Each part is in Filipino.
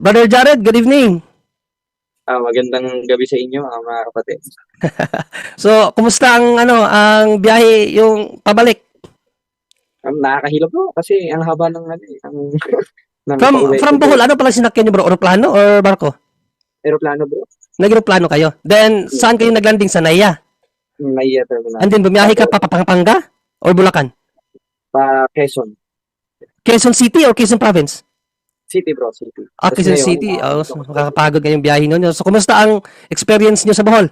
Brother Jared, good evening. Magandang gabi sa inyo, mga kapatid. So, kumusta ang biyahe yung pabalik? Nakakahilo po kasi ang haba ng ng From pauwi ko from bro. Bohol, ano pala sinakyan niyo bro? Eroplano or barko? Eroplano bro. Nag-eroplano kayo. Then, saan kayo naglanding? Sa Naiya? Naiya terminal. And then, bumiyahe ka pa Tapos, Pampanga or Bulacan? Quezon Quezon City or Quezon Province? City bro, City. Ah, Tapos Quezon ngayon, City. Oh, so, makakapagod ngayong biyahe nun. So, kumusta ang experience niyo sa Bohol?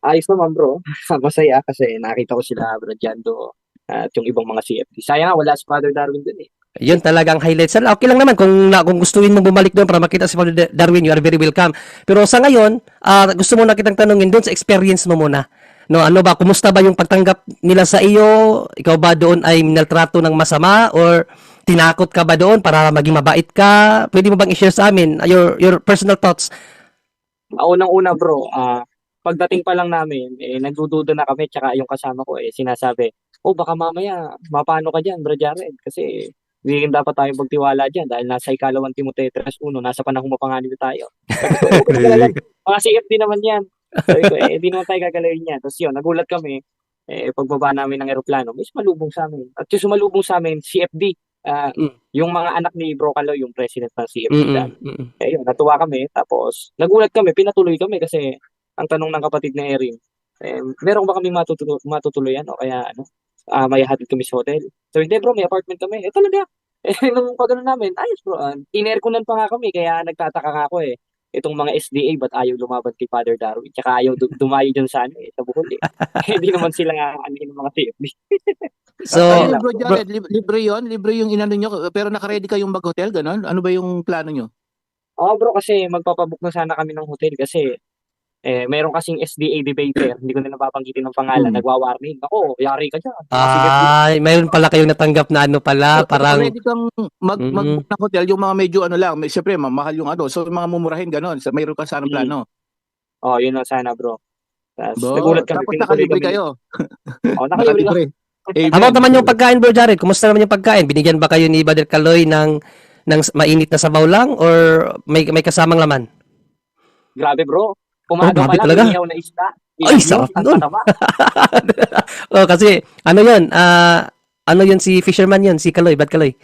ayos naman bro. Masaya kasi nakita ko sila Bro Jando at yung ibang mga CFD. Sayang nga, wala si Father Darwin dun eh. Yun talagang highlight. Okay lang naman kung gustuin mo bumalik doon para makita si Father Darwin, you are very welcome. Pero sa ngayon, gusto mo na kitang tanungin doon sa experience mo muna. No, ano ba, kumusta ba yung pagtanggap nila sa iyo? Ikaw ba doon ay minaltrato ng masama or tinakot ka ba doon para maging mabait ka? Pwede mo bang i-share sa amin your personal thoughts? Unang-una bro, pagdating pa lang namin, nagdududa na kami, tsaka yung kasama ko sinasabi, baka mamaya, mapano ka dyan, Bro Jared, kasi hindi rin dapat tayo magtiwala dyan dahil nasa ikalawang Timoteo 3:1, nasa panahong mapanganib tayo. Sabi ko, huwag ka magalala, mga CFD naman yan. Sabi ko, di naman tayo gagalawin yan. Tapos yun, nagulat kami, pagbaba namin ng eroplano, may sumalubong sa amin. At yung sumalubong sa amin, CFD, Mm, yung mga anak ni Bro Calo, yung president ng mm, CFD mm, dati. mm. Yun, natuwa kami. Tapos, nagulat kami, pinatuloy kami kasi ang tanong ng kapatid na Erin, meron ba kami matutuluyan o kaya may hatid kami sa hotel? So, hindi bro, may apartment kami. Talaga. Nung pag namin, ayos bro. In-airconan pa nga kami, kaya nagtataka nga ako itong mga SDA, ba't ayaw lumaban kay Father Darwin? Tsaka ayaw dumayo dyan sa Bohol eh. Hindi naman sila nga ng mga TFB. So, Ayun lang Bro bro. Jared, libre yon, libre yung inano nyo, pero naka-ready kayong mag-hotel, ganon? Ano ba yung plano nyo? Oo bro, kasi magpapabook na sana kami ng hotel kasi meron kasing SDA debater, hindi ko na napapanggitin ng pangalan, nagwa-warning. Ako, yari ka dyan. Mga CFD. mayroon pala kayong natanggap na ano pala, So, parang ready kang mag-book ng hotel, yung mga medyo ano lang, siyempre, mahal yung ano, so mga mumurahin, ganon, so, mayroon ka sana plano. Yun lang sana bro. Tapos Bo, nagulat kami, tapos pinatuloy nakalibre kami. kayo. Nakalibre ka. Nakalibre. About Amen. naman yung pagkain, Bro Jared, kumusta naman yung pagkain? Binigyan ba kayo ni Brother Kaloy ng mainit na sabaw lang or may kasamang laman? Grabe bro. Umaga Grabe pa lang, talaga. inihaw na isda. Ay, Ilagyo, sarap ang nun. tataba. Kasi ano yun si fisherman yun, si Kaloy, Bad Kaloy.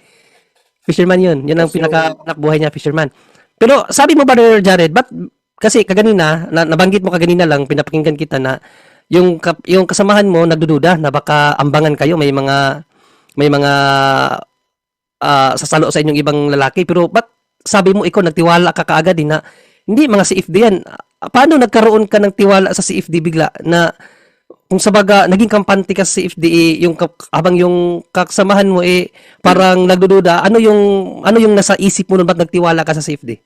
Fisherman yun. Yun ang So, pinaka buhay niya, fisherman. Pero sabi mo, Brother Jared, kasi kaganina, nabanggit mo kaganina lang, pinapakinggan kita na yung kasamahan mo nagdududa na baka ambangan kayo, may mga sasalo sa inyong ibang lalaki. Pero ba't sabi mo ikaw nagtiwala ka kaagad na hindi mga CFD yan. Paano nagkaroon ka ng tiwala sa CFD bigla na kung sabaga naging kampante ka sa CFD habang yung kasamahan mo parang nagdududa, ano yung nasa isip mo nung ba't nagtiwala ka sa CFD?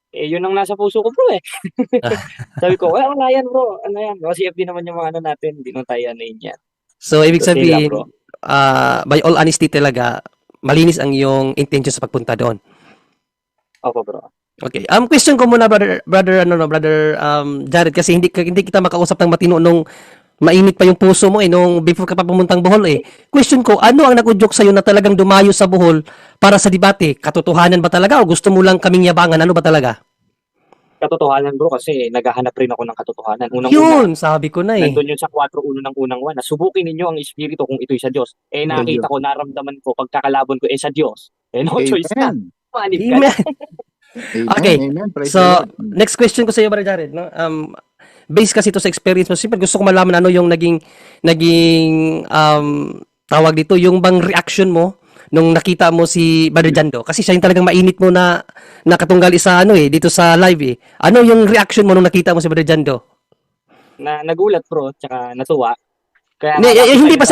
yun ang nasa puso ko bro eh. Sabi ko, ano yan bro? Ano yan? Mga CFD naman yung mga natin. Hindi naman tayo yun yan. So ibig So, sila, sabihin, bro. by all honesty talaga, malinis ang iyong intention sa pagpunta doon. Opo bro. Okay. Question ko muna brother Jared, kasi hindi kita makausap ng matino nung mainit pa yung puso mo nung before ka pa pumuntang Bohol Question ko, ano ang nag-udyok sa'yo na talagang dumayo sa Bohol para sa debate? Katotohanan ba talaga o gusto mo lang kaming yabangan? Ano ba talaga? Katotohanan bro kasi naghahanap rin ako ng katotohanan. Unang-una, Yun, sabi ko na nandun yun sa 4:1 ng unang 1. Subukin ninyo ang espiritu kung ito'y sa Diyos. Nakita ko, naramdaman ko, pagkakalabon ko, sa Diyos. No choice na. Amen. Manip ka na. Amen. Amen. Okay. Amen. Praise So, the Lord. next question ko sa iyo, Brother Jared, no? Based kasi ito sa experience mo, siyempre gusto ko malaman ano yung naging tawag dito, yung bang reaction mo nung nakita mo si Brother Jando. Kasi siya yung talagang mainit mo na nakatunggal isa dito sa live Ano yung reaction mo nung nakita mo si Brother Jando? Nagulat bro, tsaka natuwa. Kaya Hindi pa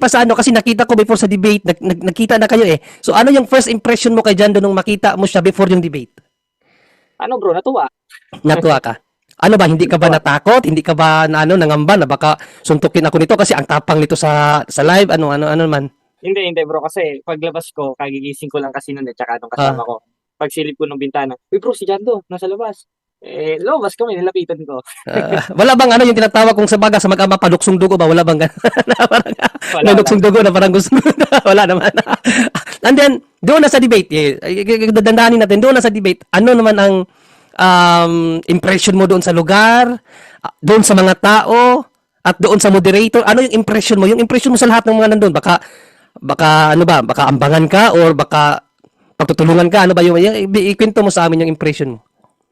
sa ano kasi nakita ko before sa debate, nagkita na kayo So ano yung first impression mo kay Jando nung makita mo siya before yung debate? Ano bro, natuwa. Natuwa ka? Ano ba, hindi ka ba natakot? Hindi ka ba nangamba na baka suntukin ako nito kasi ang tapang nito sa live? Ano naman? Hindi bro, kasi paglabas ko, kagigising ko lang kasi nun tsaka nung kasama ko. Pagsilip ko ng bintana, uy bro, si Jando, nasa labas. Lumabas kami, nilapitan ko. Wala bang ano yung tinatawag kung sa baga sa mag-ama pa, luksong dugo ba? Wala bang ganun? Na parang, Wala, may wala. luksong dugo na parang gusto wala naman. And then, doon na sa debate, dandanin natin, doon na sa debate, ano naman ang impression mo doon sa lugar, doon sa mga tao, at doon sa moderator? Ano yung impression mo? Yung impression mo sa lahat ng mga nandun? Baka ano ba? Baka ambangan ka or baka pagtutulungan ka? Ano ba yung ikwento mo sa amin yung impression mo?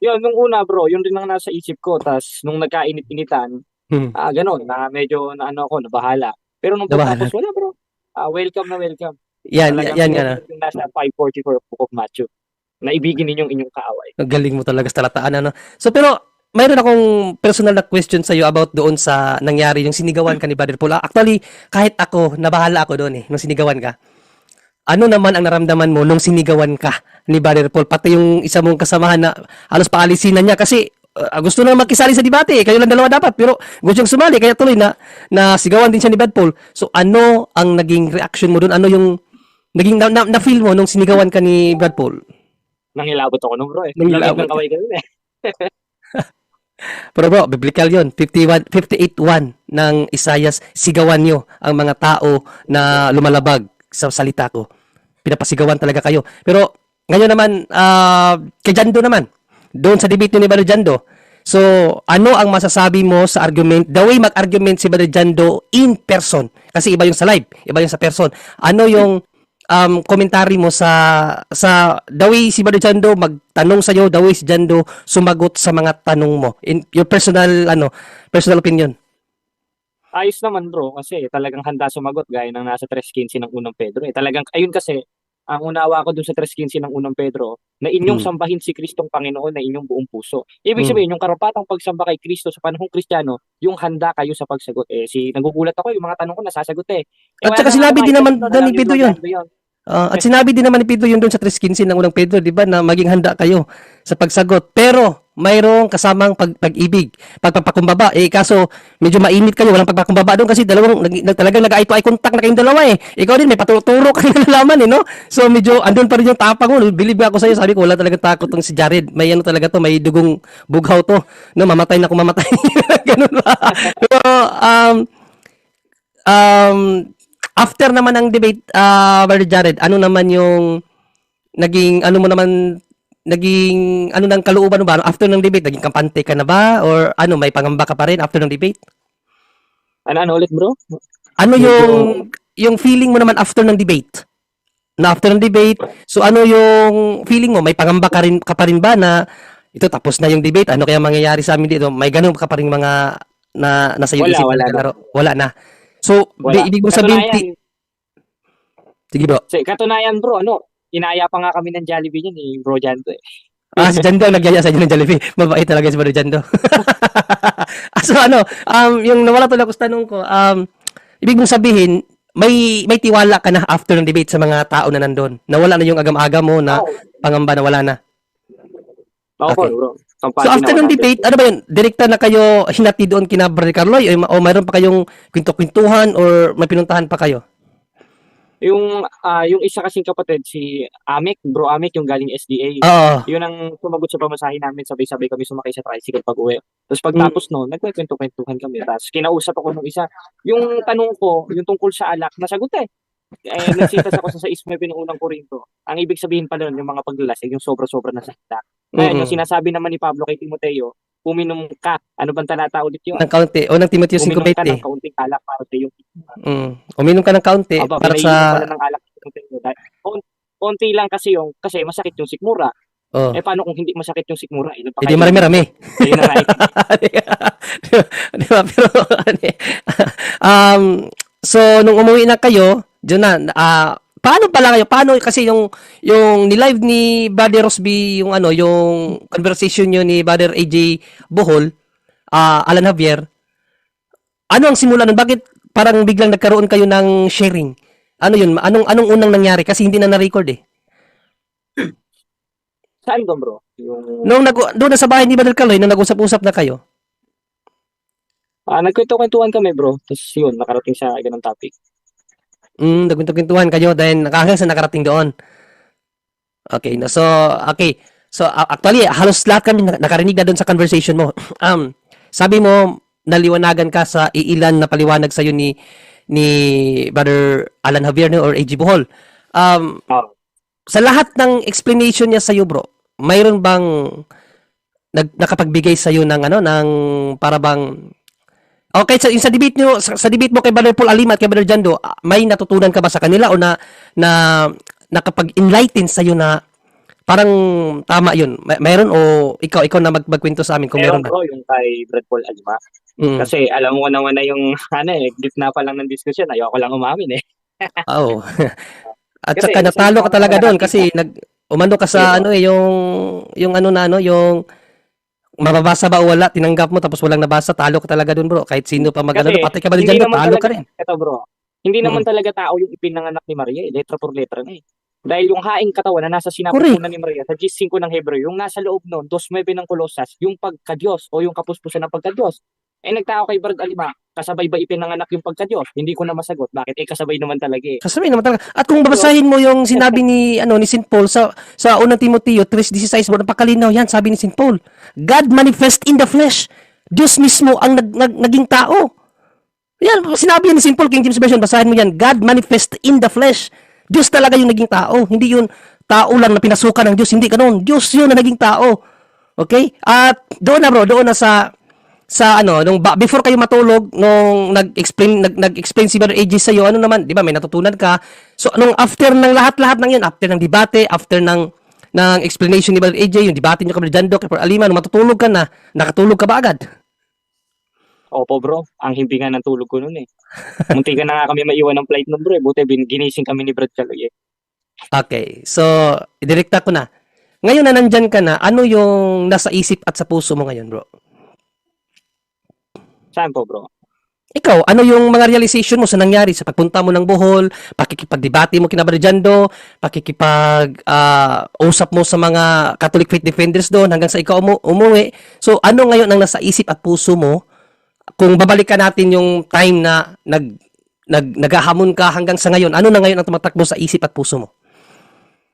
Yun, nung una bro, yun din ang nasa isip ko. Tas nung nagkainit-initan, Hmm. ganun, na medyo na ano ako, nabahala. Pero nung Nabahala. pagtapos, wala bro. Welcome na welcome. Yan, Talagang yan nga na. yung nasa 540 for Book of Matthew. Naibigin ninyong inyong kaaway. Ang galing mo talaga sa talataan, ano? So, pero, mayroon akong personal na question sa iyo about doon sa nangyari, yung sinigawan ka ni Brother Paul. Actually, kahit ako, nabahala ako doon nung sinigawan ka. Ano naman ang naramdaman mo nung sinigawan ka ni Brother Paul? Pati yung isa mong kasamahan na halos paalisin na niya kasi gusto na makisali sa debate. Kayo lang dalawa dapat, pero gusto niyang sumali, kaya tuloy na sigawan din siya ni Brother Paul. So, ano ang naging reaction mo doon? Ano yung naging na-feel mo nung sinigawan ka ni Brother Paul? Nangilabot ako nung bro eh. Nangilabot Lamig ng kaway ganun eh. Pero bro, biblical yun. 58:1 ng Isaias, sigawan nyo ang mga tao na lumalabag sa salita ko. Pinapasigawan talaga kayo. Pero ngayon naman, kay Jando naman, doon sa debate ni Brother Jando. So, ano ang masasabi mo sa argument? The way mag-argument si Brother Jando in person. Kasi iba yung sa live, iba yung sa person. Ano yung commentary mo sa the way si Brother Jando magtanong sa iyo, the way si Jando sumagot sa mga tanong mo, in your personal opinion? Ayos naman bro kasi talagang handa sumagot gaya ng nasa 3:15 ng unang Pedro eh. Talagang ayun kasi ang unawa ko dun sa 3:15 ng unang Pedro na inyong Mm. sambahin si Kristong Panginoon na inyong buong puso. Ibig Mm. sabihin yung karapatang pagsamba kay Kristo sa panahong Kristiyano, yung handa kayo sa pagsagot. Nagugulat ako yung mga tanong ko nasasagot eh. At Wala saka na sinabi ako din naman makita, doon ni alam ni Pedro Bro yun. Jando yun. At sinabi din naman ni Pedro yun doon sa 3:15 ng unang Pedro, di ba, na maging handa kayo sa pagsagot. Pero, mayroong kasamang pag-ibig, pagpapakumbaba. Kaso, medyo mainit kayo, walang pagpapakumbaba doon kasi talagang nag-eye to eye contact na kayong dalawa eh. Ikaw din, may patuturo ka na nalaman eh, no? So, medyo, andun pa rin yung tapang mo. Believe ako sa'yo, sabi ko, wala talaga takot tong si Jared. May ano talaga to, may dugong bughaw to. No, mamatay na kung mamatay. Ganun ba? Pero, after naman ng debate, Brother Jared, ano naman yung naging ng kalooban mo ba? After ng debate, naging kampante ka na ba? Or ano, may pangamba ka pa rin after ng debate? Ano ulit bro? Ano Medyo- yung feeling mo naman after ng debate? Na after ng debate, so ano yung feeling mo? May pangamba ka pa rin ba na ito tapos na yung debate? Ano kaya mangyayari sa amin dito? May ganun ka pa rin mga nasa yung isip Wala na na. laro? Wala na. So, Wala. ibig mo sabihin, sige bro. Katunayan bro, inaya pa nga kami ng Jollibee niyan eh, Bro Jando eh. Si Jando ang nagyaya sa inyo ng Jollibee. Mabait talaga si Brother Jando. So yung nawala tuloy ako sa tanong ko, ibig mong sabihin, may tiwala ka na after ng debate sa mga tao na nandun. Nawala na yung agam-agam mo na pangamba na wala na. Oo Okay. bro. So after ng debate, ano ba yun? Direkta na kayo hinati doon kina Brother Carloy o mayroon pa kayong kwento-kwentuhan or may pinuntahan pa kayo? Yung isa kasing kapatid, si Bro Amek, yung galing SDA. Oo. Yun ang sumagot sa pamasahe namin, sabay-sabay kami sumakay sa tricycle pag-uwi. Tapos pagtapos noon, nagkwento-kwentuhan kami. Tapos kinausap ako nung isa. Yung tanong ko, yung tungkol sa alak, nasagot eh. Nagsitas ako sa 6:9 ng unang Korinto. Ang ibig sabihin pala nun, yung mga paglalasing, yung sobra-sobra na sa hita. Ngayon, yung sinasabi naman ni Pablo kay Timoteo, uminom ka. Ano bang talata ulit yun? Ng kaunti. O ng Timoteo Uminom ka 5:20. ng kaunting alak para sa iyong Uminom ka ng kaunti Aba, para pinainom sa... pala ng alak si Timoteo. Konti lang kasi masakit yung sikmura. Oh. Paano kung hindi masakit yung sikmura? Hindi marami-rami. Ayun na nga Di ba? Pero, so, nung umuwi na kayo, dyan na, paano pala kayo? Paano, kasi yung ni-live ni Brother Rosby, yung conversation nyo ni Brother AJ Bohol, Alan Javier, ano ang simula nun? Bakit parang biglang nagkaroon kayo ng sharing? Ano yun? Anong unang nangyari? Kasi hindi na na-record eh. Saan doon bro? Yung Doon na sa bahay ni Brother Carloy, nung nag-usap-usap na kayo. nagkwento-kwentuhan kami bro. Tapos yun, nakarating sa ganung topic. Nagkwento-kwentuhan kayo dahil hanggang sa nakarating doon. Okay, okay. So actually halos lahat kami nakarinig na doon sa conversation mo. Sabi mo naliwanagan ka sa iilan na paliwanag sa ni Brother Alan Javier no, or AG Bohol. Oh. Sa lahat ng explanation niya sa iyo, bro, mayroon bang nakapagbigay sa iyo ng ng para bang okay, sa debate nyo, sa debate mo kay Brother Paul Alima at kay Brother Jando, may natutunan ka ba sa kanila o na nakapag-enlighten sa iyo na parang tama 'yun? Mayroon o ikaw na magkwento sa amin kung meron ba? Bro, yung kay Brad Paul Alma. Kasi alam mo naman na yung gitna pa lang ng diskusyon, ayoko lang umamin eh. Oo. At Kasi saka isa natalo yung ka talaga mga doon nakakita. kasi umano ka sa yung yung mababasa ba o wala, tinanggap mo tapos walang nabasa, talo ka talaga doon, bro. Kahit sino pa Kasi pati ka ba hindi dyan, naman talo ka talaga, rin. eto bro, hindi naman talaga tao yung ipinanganak ni Maria, letra por letra na eh. Dahil yung haing katawan na nasa sinapupunan ni Maria sa 10:5 ng Hebreo, yung nasa loob nun, 2:9 ng Colosas, yung pagka-Diyos o yung kapuspusan ng pagka-Diyos. Nagtao kay Brad Alima, kasabay ba ipinanganak yung pagka-Diyos? Hindi ko na masagot. Bakit? Kasabay naman talaga eh. Sasabihin naman talaga. At kung babasahin mo yung sinabi ni St. Paul sa unang Timoteo 3:16, napakalinaw yan, sabi ni St. Paul. God manifest in the flesh. Diyos mismo ang naging tao. Yan, sinabi yan ni St. Paul, King James Version, basahin mo yan. God manifest in the flesh. Diyos talaga yung naging tao. Hindi yun tao lang na pinasukan ng Diyos. Hindi ganun. Diyos yun na naging tao. Okay? At doon na bro, doon na sa before kayo matulog nung nag-explain si Brother AJ sa iyo, naman, 'di ba? May natutunan ka. So nung after ng lahat-lahat ng 'yun, after ng debate, after ng explanation ni Brother AJ, yung debate niyo kay Brother Jando, kay Brother Alima, nung matutulog ka na, nakatulog ka ba agad? Opo bro, ang himbingan ng tulog ko noon eh. Munti ka na nga kami maiwan ng flight nun bro eh. Buti ginising kami ni Brad Chaloy eh. Okay. So, idirekta ko na. Ngayon na nandyan ka na, ano yung nasa isip at sa puso mo ngayon, bro? Saan po bro? Ikaw, ano yung mga realization mo sa nangyari sa pagpunta mo ng Bohol, pakikipagdebate mo kina Brother Jando, usap mo sa mga Catholic faith defenders doon hanggang sa ikaw umuwi. So, ano ngayon ang nasa isip at puso mo kung babalikan natin yung time na naghahamon ka hanggang sa ngayon? Ano na ngayon ang tumatakbo sa isip at puso mo?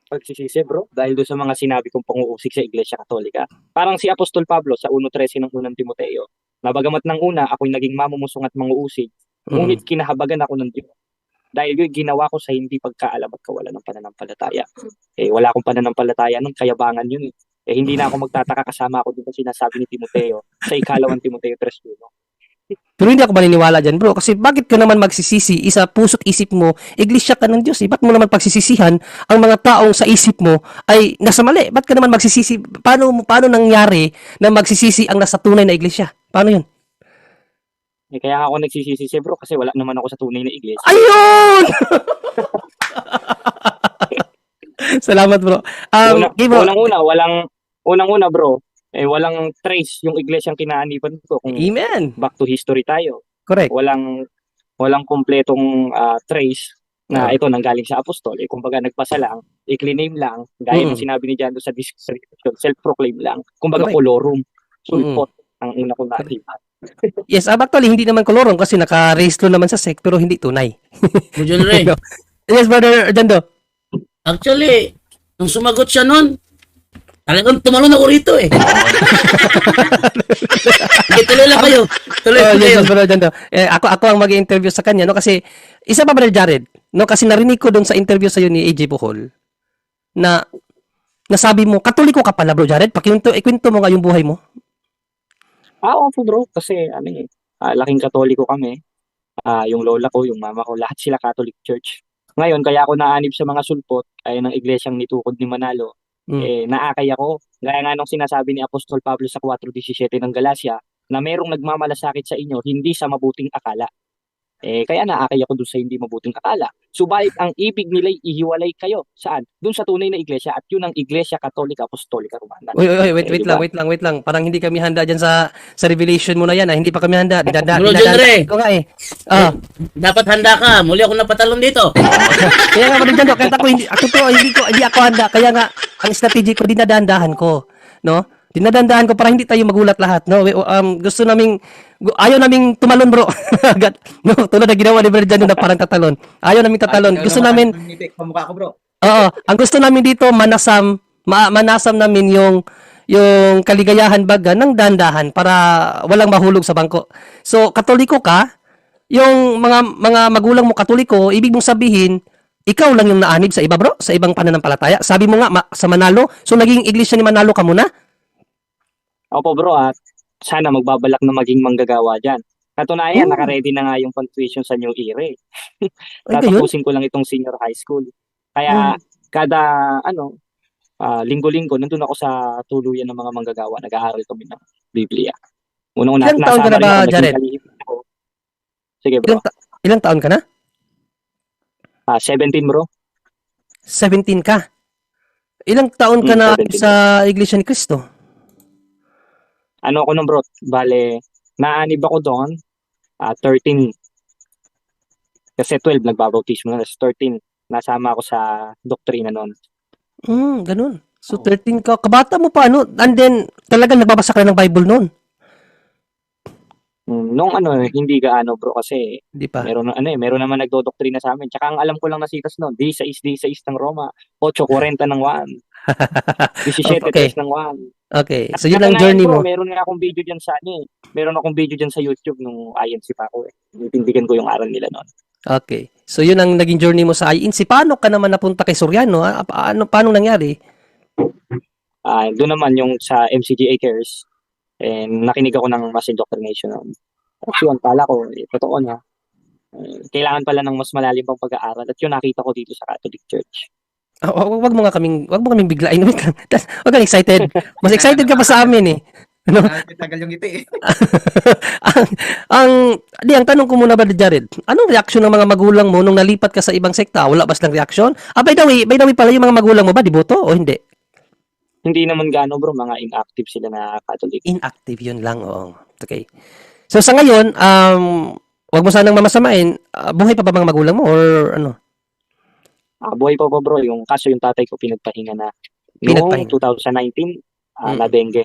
Pagsisisi bro, dahil doon sa mga sinabi kong panguusig sa Iglesia Katolika. Parang si Apostol Pablo sa 1:13 ng unang Timoteo, na bagamat ng una ako'y naging mamumusong at manguusig, ngunit kinahabagan ako ng Diyos. Dahil yun, ginawa ko sa hindi pagkaalam at kawalan ng pananampalataya. Wala akong pananampalataya nun, kayabangan yun eh. Hindi na ako magtataka, kasama ako dito sinasabi ni Timoteo sa 2 Timoteo 3:1. Pero hindi ako maniniwala dyan, bro. Kasi bakit ka naman magsisisi, isa puso't isip mo, iglesia ka ng Diyos. Ba't mo naman pagsisisihan ang mga taong sa isip mo ay nasa mali? Ba't ka naman magsisisi? Paano nangyari na magsisisi ang nasa tunay na iglesia? Paano yun? Kaya ako nagsisisi bro, kasi wala naman ako sa tunay na iglesia. Ayun! Salamat, bro. Unang-una bro, walang trace yung iglesyang kinaaniban ko. Kung Amen. back to history tayo. Correct. Walang kumpletong trace na ito nanggaling sa apostol. Kumbaga nagpasa lang, i-claim lang, gaya ng sinabi ni Jando sa description, self-proclaim lang. Kumbaga colorum, sulpot ang una kong nakita. Yes, actually, hindi naman kolorum kasi naka-rehistro naman sa SEC pero hindi tunay. John Ray. Yes, Brother Jando. Actually, nung sumagot siya nun, talagang tumalon ako rito eh. Sige, tuloy lang kayo. Tuloy kayo. Yes, Brother Jando. Ako ang mag-interview sa kanya, no? Kasi, isa pa, Brother Jared, no? Kasi narinig ko doon sa interview sa'yo ni AJ Bohol, na nasabi mo, Katoliko ka pala, Bro Jared. Ikwento mo nga yung buhay mo. Opo bro, kasi laking Katoliko kami. Yung lola ko, yung mama ko, lahat sila Catholic Church. Ngayon, kaya ako naanib sa mga sulpot, ay ng iglesyang nitukod ni Manalo. Naakay ako. Gaya nga nung sinasabi ni Apostol Pablo sa 4:17 ng Galacia, na merong nagmamalasakit sa inyo, hindi sa mabuting akala. Kaya naakay ako doon sa hindi mabuting akala. Subalit ang ibig nila'y ihiwalay kayo. Saan? Doon sa tunay na iglesia, at yun ang Iglesia Katolika Apostolika Romana. Wait lang. Parang hindi kami handa dyan sa revelation mo na yan. Hindi pa kami handa. Bro John Ray. Ko nga eh. Dapat handa ka. Muli ako napatalon dito. Kaya nga, Brother Jando, kahit hindi ako handa. Kaya nga, ang strategy ko, dinadahan ko. No? Dinadandaan ko para hindi tayo magulat lahat, no? Ayaw naming tumalon, bro. No, tulad na ginawa ni Brother Jando na parang tatalon. Ayaw naming tatalon. Gusto namin Pamukha ko, bro. Oo, ang gusto namin dito manasam, manasam namin yung kaligayahan baga ng dandahan para walang mahulog sa bangko. So, Katoliko ka, yung mga magulang mo Katoliko, ibig mong sabihin, ikaw lang yung naanib sa iba, bro, sa ibang pananampalataya. Sabi mo nga sa Manalo, so naging iglesia ni Manalo ka muna? Opo bro, at sana magbabalak na maging manggagawa dyan. Katunayan, Oh. naka-ready na nga yung pang-tuition sa New Era. Ay, gayon? Tatapusin ko lang itong senior high school. Kaya kada linggo-linggo nandun ako sa tuluyan ng mga manggagawa. Nag-aaral kami ng Biblia. Unang-una, Ilang taon ka na nasama rin ba, ako, naging Jared? kalihim ako. Sige bro. Ilang taon ka na? 17 bro. 17 ka. Ilang taon ka na 17. sa Iglesia ni Cristo? Ano ako nung bro? Bale, naanib ako doon, 13. Kasi 12, nagbabautismo na. 13, nasama ako sa doktrina noon. Ganun. So, 13 ka. Kabata mo pa, ano? And then, talagang nagbabasa ka na ng Bible noon. Nung hindi gaano bro kasi Di pa? meron naman nagdodoktrina sa amin. Tsaka ang alam ko lang na sitas noon, D6 ng Roma, 8:40 ng 1, 17 Okay. ng 1. Okay. So, yun ang journey mo. Meron nga akong video diyan sa meron akong video diyan sa YouTube nung INC pa ako eh. Tindigan ko yung aral nila noon. Okay. So, yun ang naging journey mo sa INC. Paano ka naman napunta kay Soriano? Paano nangyari? Doon naman yung sa MCGA Cares, nakinig ako ng mass indoctrination noon. Tapos yun, pala ko, totoo na. Kailangan pala ng mas malalim pang pag-aaral at yun nakita ko dito sa Catholic Church. Wag mo kaming biglain. Wag kang excited. Mas excited ka pa sa amin eh. Ano? Tagal yung ngiti eh. ang tanong ko muna ba, Jared, anong reaksyon ng mga magulang mo nung nalipat ka sa ibang sekta? Wala ba silang reaksyon? By the way pala, yung mga magulang mo ba, deboto o hindi? Hindi naman gaano bro, mga inactive sila na Catholic. Inactive, yun lang. Oh. Okay. So, sa ngayon, wag mo sanang mamasamain, buhay pa ba mga magulang mo or ano? Buhay pa bro, yung yung tatay ko pinagpahinga na noong 2019, na dengue.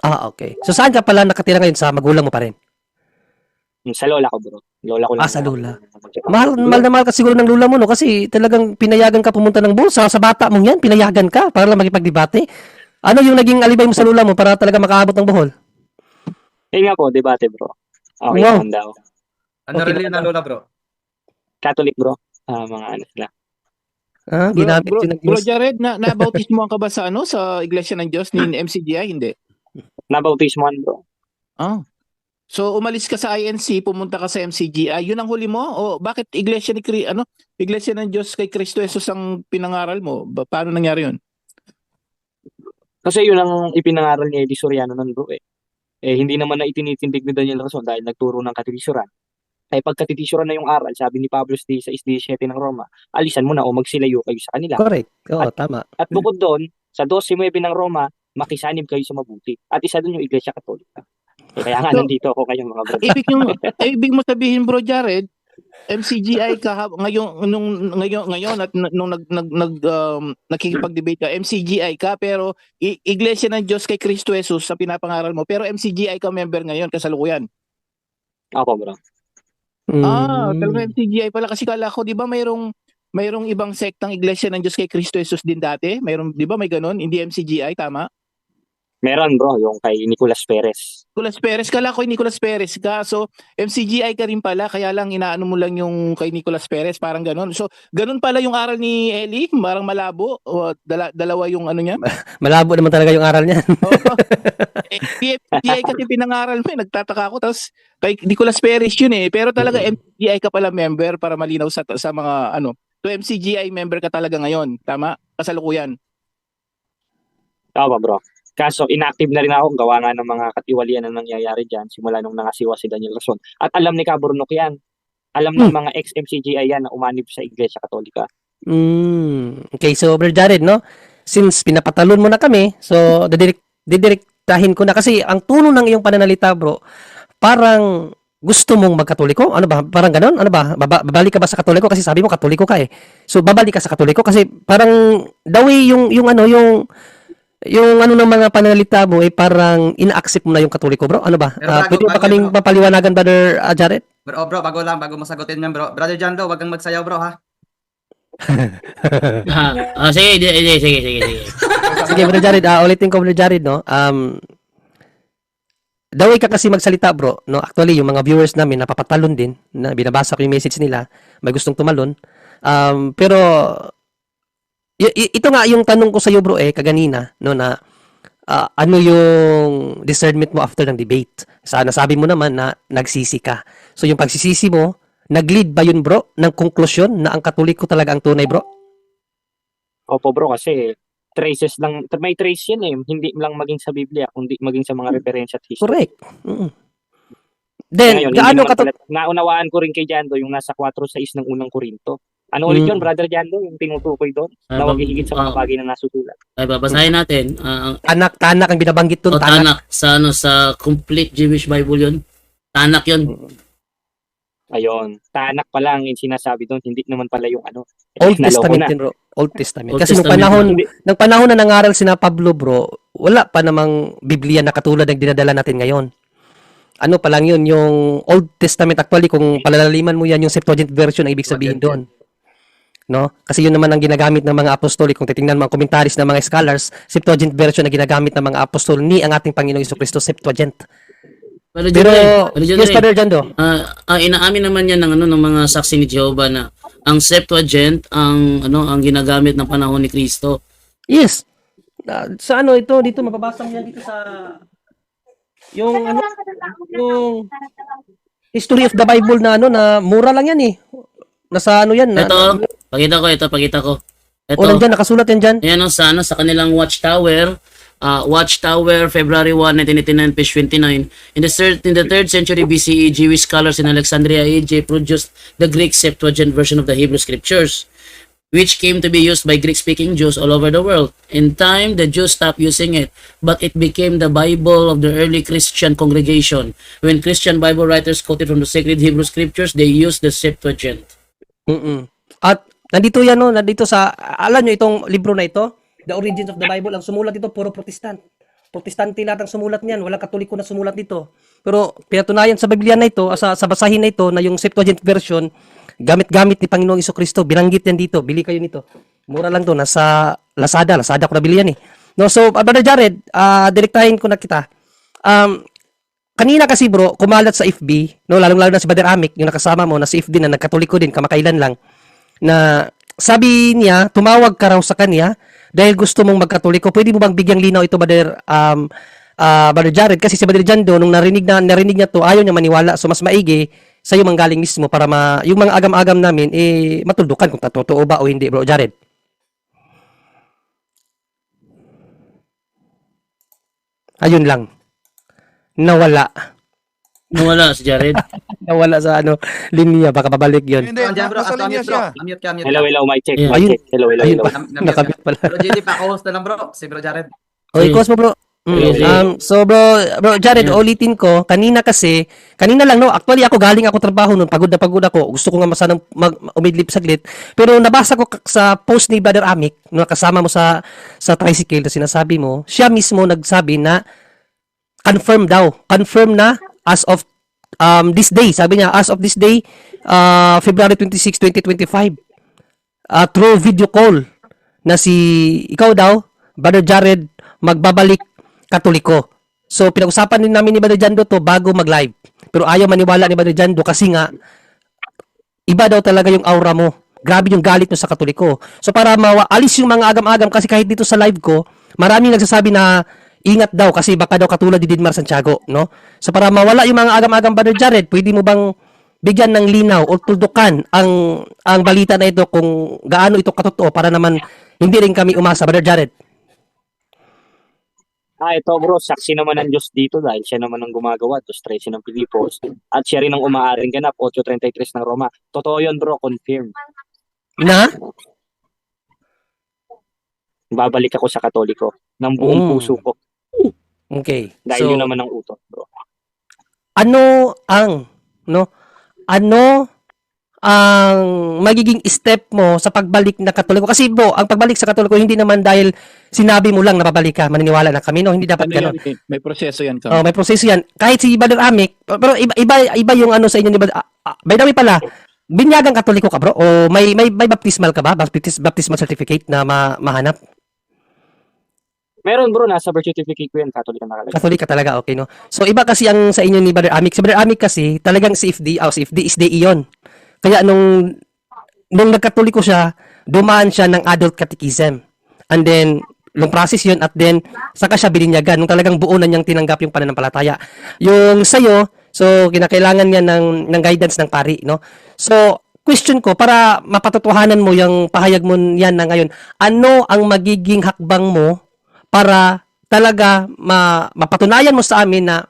Okay. So, saan ka pala nakatira ngayon? Sa magulang mo pa rin? Sa lola ko bro. Lola ko lang. Sa lola. Mahal na mahal ka siguro ng lola mo, no? Kasi talagang pinayagan ka pumunta ng bulsa. Sa bata mong yan, pinayagan ka para lang makipagdebate. Ano yung naging alibay mo sa lola mo para talaga makaabot ng Bohol? Nga po, debate bro. Okay, Wow. naman daw. Ano reliyon ng lola bro? Catholic bro. Mga sila. Ginamit Bro, yun ng bro Diyos. Jared, nabautismo ka ba sa sa Iglesia ng Diyos ni MCGI? Hindi. Nabautismoan bro. Ah. So umalis ka sa INC, pumunta ka sa MCGI. Yun ang huli mo? O bakit Iglesia Iglesia ng Diyos kay Cristo Jesus ang pinangaral mo? Paano nangyari yun? Kasi yun ang ipinangaral ni Eddie Soriano nun bro eh. Hindi naman na itinitindig ni Daniel Rason dahil nagturo ng katitisuran. Ay pagkatitisuran na yung aral, sabi ni Pablo sa 17 ng Roma, alisan mo na o magsilayo kayo sa kanila. Correct. Oo, tama. At bukod doon, sa 12:9 ng Roma, makisanib kayo sa mabuti. At isa doon yung Iglesia Katolika. Kaya nga So, nandito ako kayong mga brother. Ibig mo sabihin bro Jared, MCGI ka ngayon at nung nakikipag-debate ka, MCGI ka pero Iglesia ng Diyos kay Cristo Jesus sa pinapangaral mo. Pero MCGI ka member ngayon kasalukuyan. Ako bro. Talaga MCGI pala kasi kala ko 'di ba mayroong ibang sektang Iglesia ng Diyos kay Cristo Jesus din dati? Mayroong 'di ba may ganun? Hindi MCGI tama? Meron bro, yung kay Nicolas Perez. Nicolas Perez, kala ko Nicolas Perez ka. So, MCGI ka rin pala, kaya lang inaano mo lang yung kay Nicolas Perez, parang ganun. So, ganun pala yung aral ni Eli, parang malabo. O, dalawa yung ano niya. Malabo naman talaga yung aral niyan. MCGI kasi pinangaral mo, nagtataka ako. Tapos, kay Nicolas Perez yun eh. Pero talaga MCGI ka pala member para malinaw sa mga ano. So, MCGI member ka talaga ngayon, tama? Kasalukuyan. Tama bro. Kaso inactive na rin ako, gawa nga ng mga katiwalian na nangyayari dyan simula nung nangasiwa si Daniel Rason. At alam ni Cabornok yan. Alam ng mga ex-MCGI yan na umanib sa Iglesia Katolika. Okay, so Brother Jared, no? Since pinapatalon mo na kami, so didirektahin ko na kasi ang tono ng iyong pananalita, bro, parang gusto mong magkatoliko? Ano ba? Parang ganon? Ano ba? Babalik ka ba sa katoliko? Kasi sabi mo katoliko ka eh. So babalik ka sa katoliko kasi parang the way yung ano ng mga pananalita mo ay parang ina-accept mo na yung Katoliko, bro. Ano ba? Pero Pwede ba bago kaming bro. papaliwanagan, Brother Jared? Bro, bago mo sagutin yan bro. Brother John daw, wag kang magsayaw bro ha. Sige, sige. Sige, Brother Jared, ulitin ko, Brother Jared, no? The way ka kasi magsalita, bro, no? Actually, yung mga viewers namin, napapatalon din, na binabasa ko yung message nila, may gustong tumalon. Pero, ito nga yung tanong ko sa iyo, bro, kaganina, no, na ano yung discernment mo after ng debate? Nasabi mo naman na nagsisi ka. So, yung pagsisisi mo, nag-lead ba yun, bro, ng konklusyon na ang Katoliko talaga ang tunay, bro? Opo bro, kasi traces lang, may trace yan eh. Hindi lang maging sa Biblia, kundi maging sa mga referensya at history. Correct. Then, Ngayon, gaano hindi naman ka pala- naunawaan ko rin kay Jando yung nasa 4:6 ng unang Korinto. Ano ulit yun, Brother Jando, yung tinutukoy doon? Na huwag hihigit sa mga bagay na nasusulat. Ay, babasahin natin. Ang tanak ang binabanggit doon, tanak. Tanak sa complete Jewish Bible yun. Tanak yun. Ayun, tanak pa lang yung sinasabi doon, hindi naman pala yung ano. Old naloko Testament na. din, bro. Old Testament. Old Kasi Testament. nung panahon na nangaral sina Pablo, bro, wala pa namang Biblia na katulad ng dinadala natin ngayon. Ano pa lang yun, yung Old Testament, actually, kung palalaliman mo yan, yung Septuagint version ang ibig sabihin doon. No? Kasi yun naman ang ginagamit ng mga apostol. Kung titingnan mo ang commentaries ng mga scholars, Septuagint version na ginagamit ng mga apostol ni ang ating Panginoong Jesucristo, Septuagint. Pero, yes, Father Jando. Inaamin naman yan ng mga saksi ni Jehovah na ang Septuagint ang ginagamit ng panahon ni Kristo. Yes. Sa dito mababasa mo yan dito sa yung History of the Bible na na mura lang yan eh. Nasa yan. Pakita ko. Ito. Nandiyan, nakasulat yan dyan. Ayan sa kanilang Watchtower. Watchtower, February 1, 1989, page 29. In the 3rd century BCE, Jewish scholars in Alexandria, AJ, produced the Greek Septuagint version of the Hebrew Scriptures, which came to be used by Greek-speaking Jews all over the world. In time, the Jews stopped using it, but it became the Bible of the early Christian congregation. When Christian Bible writers quoted from the sacred Hebrew Scriptures, they used the Septuagint. At nandito yan, nandito sa, alam nyo itong libro na ito, The Origins of the Bible, ang sumulat dito, puro Protestant. Protestante lahat ang sumulat niyan, walang Katoliko na sumulat dito. Pero pinatunayan sa Biblia na ito, sa basahin na ito, na yung Septuagint version, gamit-gamit ni Panginoong Jesucristo, binanggit yan dito, bili kayo nito. Mura lang to, nasa Lazada ko nabili yan eh. No, so, Brother Jared, direktahin ko na kita. Kanina kasi bro, kumalat sa FB, no, lalong-lalo na si Brother Amic, yung nakasama mo, na si FB na nagkatoliko din, kamakailan lang, na sabi niya, tumawag ka raw sa kanya, dahil gusto mong magkatoliko. Pwede mo bang bigyang linaw ito, Brother Jared? Kasi si Brother Jando, nung narinig niya to, ayaw niya maniwala. So, mas maigi, sa'yo manggaling mismo para yung mga agam-agam namin, matuldukan kung totoo ba o hindi, Bro Jared. Ayun lang. Nawala si Jared. Nawala sa linya. Baka babalik yun. Hindi, Diyan bro, nasa linya mute siya. bro. Mute ka. Hello, mic check, Yeah. mic check. Hello. Ayun. Nakabit Nakabit pala. Bro JD, pa-host na lang bro. Si Bro Jared. Okay, close mo bro. So bro Jared, ulitin ko, kanina lang no, actually galing ako trabaho noon, pagod na pagod ako, gusto ko nga masanang umidlip saglit, pero nabasa ko sa post ni Brother Amic, no, kasama mo sa tricycle na sinasabi mo, siya mismo nagsabi na confirm na as of this day, sabi niya, as of this day, February 26, 2025, through video call, na ikaw daw, Brother Jared, magbabalik Katoliko. So, pinag-usapan din namin ni Brother Jando to bago mag-live. Pero ayaw maniwala ni Brother Jando kasi nga, iba daw talaga yung aura mo. Grabe yung galit mo sa Katoliko. So, para alis yung mga agam-agam, kasi kahit dito sa live ko, maraming nagsasabi na ingat daw kasi baka daw katulad ni Didmar Santiago, no? So, para mawala yung mga agam-agam, Brother Jared, pwede mo bang bigyan ng linaw o tuldukan ang balita na ito kung gaano ito katotoo para naman hindi rin kami umasa, Brother Jared? Ito bro, saksi naman ng Diyos dito dahil siya naman ang gumagawa, 2:13 ng Pilipos. At siya rin ang umaaring ganap, 8:33 ng Roma. Totoo yun bro, confirm. Na? Babalik ako sa Katoliko ng buong puso ko. Okay. Dahil yun naman ang utos bro. Ano ang magiging step mo sa pagbalik na Katoliko? Kasi bro, ang pagbalik sa Katoliko hindi naman dahil sinabi mo lang na babalik ka, maniniwala na kami, no? Hindi dapat gano'n. May proseso yan. May proseso yan. Kahit si Brother Amic, pero iba yung sa inyo ni Brother. By the way pala, binyagang Katoliko ka, bro? O may baptismal ka ba? Baptismal certificate na mahanap? Meron bro, nasa birth certificate ko yan, Catholic na nakalagay. Katolik ka talaga, okay, no? So, iba kasi ang sa inyo ni Brother Amik. Si Brother Amik kasi, talagang CFD is DE yun. Kaya nung nagkatoliko siya, dumaan siya ng adult catechism. And then, nung process yun, at then, saka siya bininyagan. Nung talagang buo na niyang tinanggap yung pananampalataya. Yung sa'yo, so, kinakailangan niya ng guidance ng pari, no? So, question ko, para mapatotohanan mo yung pahayag mo yan na ngayon, ano ang magiging hakbang mo para talaga mapatunayan mo sa amin na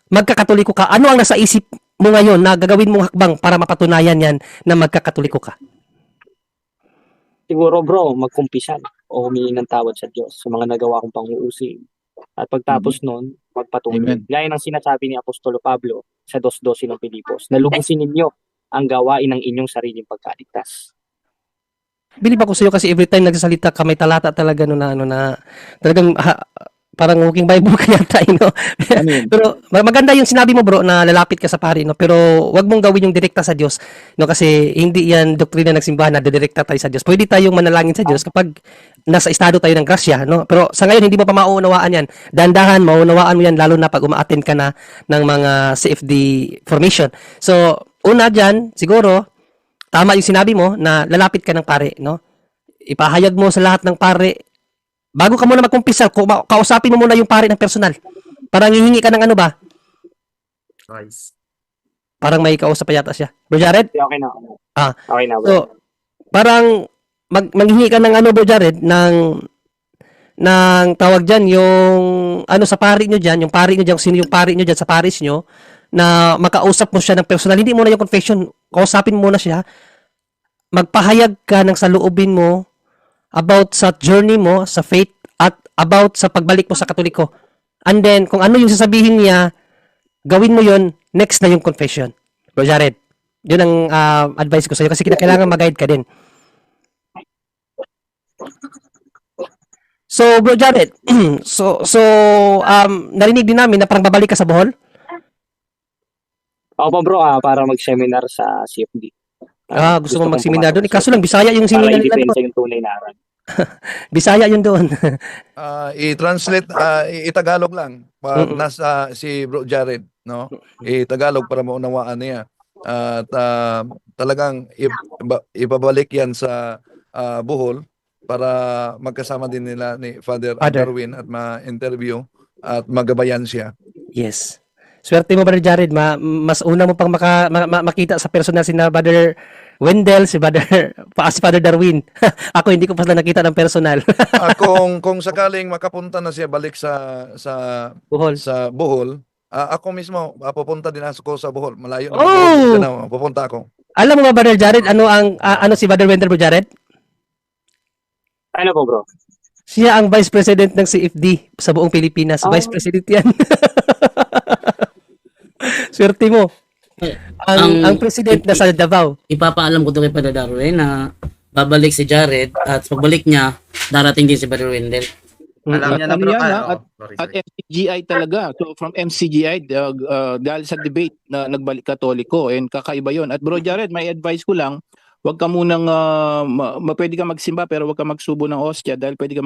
magkakatoliko ka? Ano ang nasa isip mo ngayon na gagawin mong hakbang para mapatunayan yan na magkakatoliko ka? Siguro bro, magkumpisan o humingi ng tawad sa Diyos sa mga nagawa kong pang-uusin. At pagtapos nun, magpatuloy. Amen. Gaya ng sinasabi ni Apostolo Pablo sa 2:12 ng Pilipos, na lubusin ninyo ang gawain ng inyong sariling pagkaligtas. Bilib ako sa'yo kasi every time nagsasalita ka, may talata talaga no na ano na talagang parang walking Bible ka yata, no? Ano yun? Pero maganda yung sinabi mo, bro, na lalapit ka sa pari, no? Pero wag mong gawin yung direkta sa Diyos, no? Kasi hindi yan doktrina ng simbahan na dedirekta tayo sa Diyos. Pwede tayong manalangin sa Diyos kapag nasa estado tayo ng grasya, no? Pero sa ngayon, hindi mo pa mauunawaan yan. Dandahan, maunawaan mo yan, lalo na pag umaattend ka na ng mga CFD formation. So, una dyan, siguro, tama yung sinabi mo na lalapit ka ng pare, no? Ipahayag mo sa lahat ng pare. Bago ka muna magkumpisa, kausapin mo muna yung pare ng personal. Parang hihingi ka ng ano ba? Nice. Parang may kausap pa yata siya. Bro Jared? Okay na. Ah, Okay na bro. So, parang manghihingi ka ng ano, Bro Jared, ng tawag dyan, yung ano sa pari nyo dyan, yung pari nyo dyan, sino yung pari nyo dyan sa paris nyo, na makausap mo siya ng personal. Hindi muna yung confession, kausapin mo na siya, magpahayag ka ng saloobin mo about sa journey mo, sa faith, at about sa pagbalik mo sa Katoliko. And then, kung ano yung sasabihin niya, gawin mo yon next na yung confession. Bro Jared, yun ang advice ko sa'yo kasi kailangan mag-guide ka din. So, Bro Jared, narinig din namin na parang babalik ka sa Bohol? Ako pa bro, para mag-seminar sa CFD. Gusto mo mag-seminar doon? Kaso lang, Bisaya yung Para seminar nila i-defensa doon. yung tunay na aral. Bisaya yun doon. I-translate, i-Tagalog lang. Pag nasa si Bro Jared, no? I-Tagalog para maunawaan niya. At talagang ibabalik yan sa Bohol para magkasama din nila ni Father Darwin at ma-interview at magabayan siya. Yes. Swerte mo, Brother Jared. Mas una mo pang makita sa personal si na Brother Wendell, si Father Darwin. Ako hindi ko pa sila nakita ng personal. Kung sakaling makapunta na siya balik sa Bohol. ako mismo pupunta din ako sa Bohol. Malayo Oh! na pupunta ako. Alam mo ba, Brother Jared, ano si Brother Wendell, Bro Jared? Ano po bro? Siya ang Vice President ng CFD sa buong Pilipinas. Vice President yan. Swerte mo. Ang president na sa Davao. Ipapaalam ko to kay Father Darwin na babalik si Jared at pagbalik niya, darating din si Father Wendell. Alam niya na Ano bro. yan, Sorry. At MCGI talaga. So from MCGI, dahil sa debate na nagbalik Katoliko, and kakaiba yon. At Bro Jared, may advice ko lang, wag ka munang, pwede ka magsimba pero wag ka magsubo ng hostia dahil pwede ka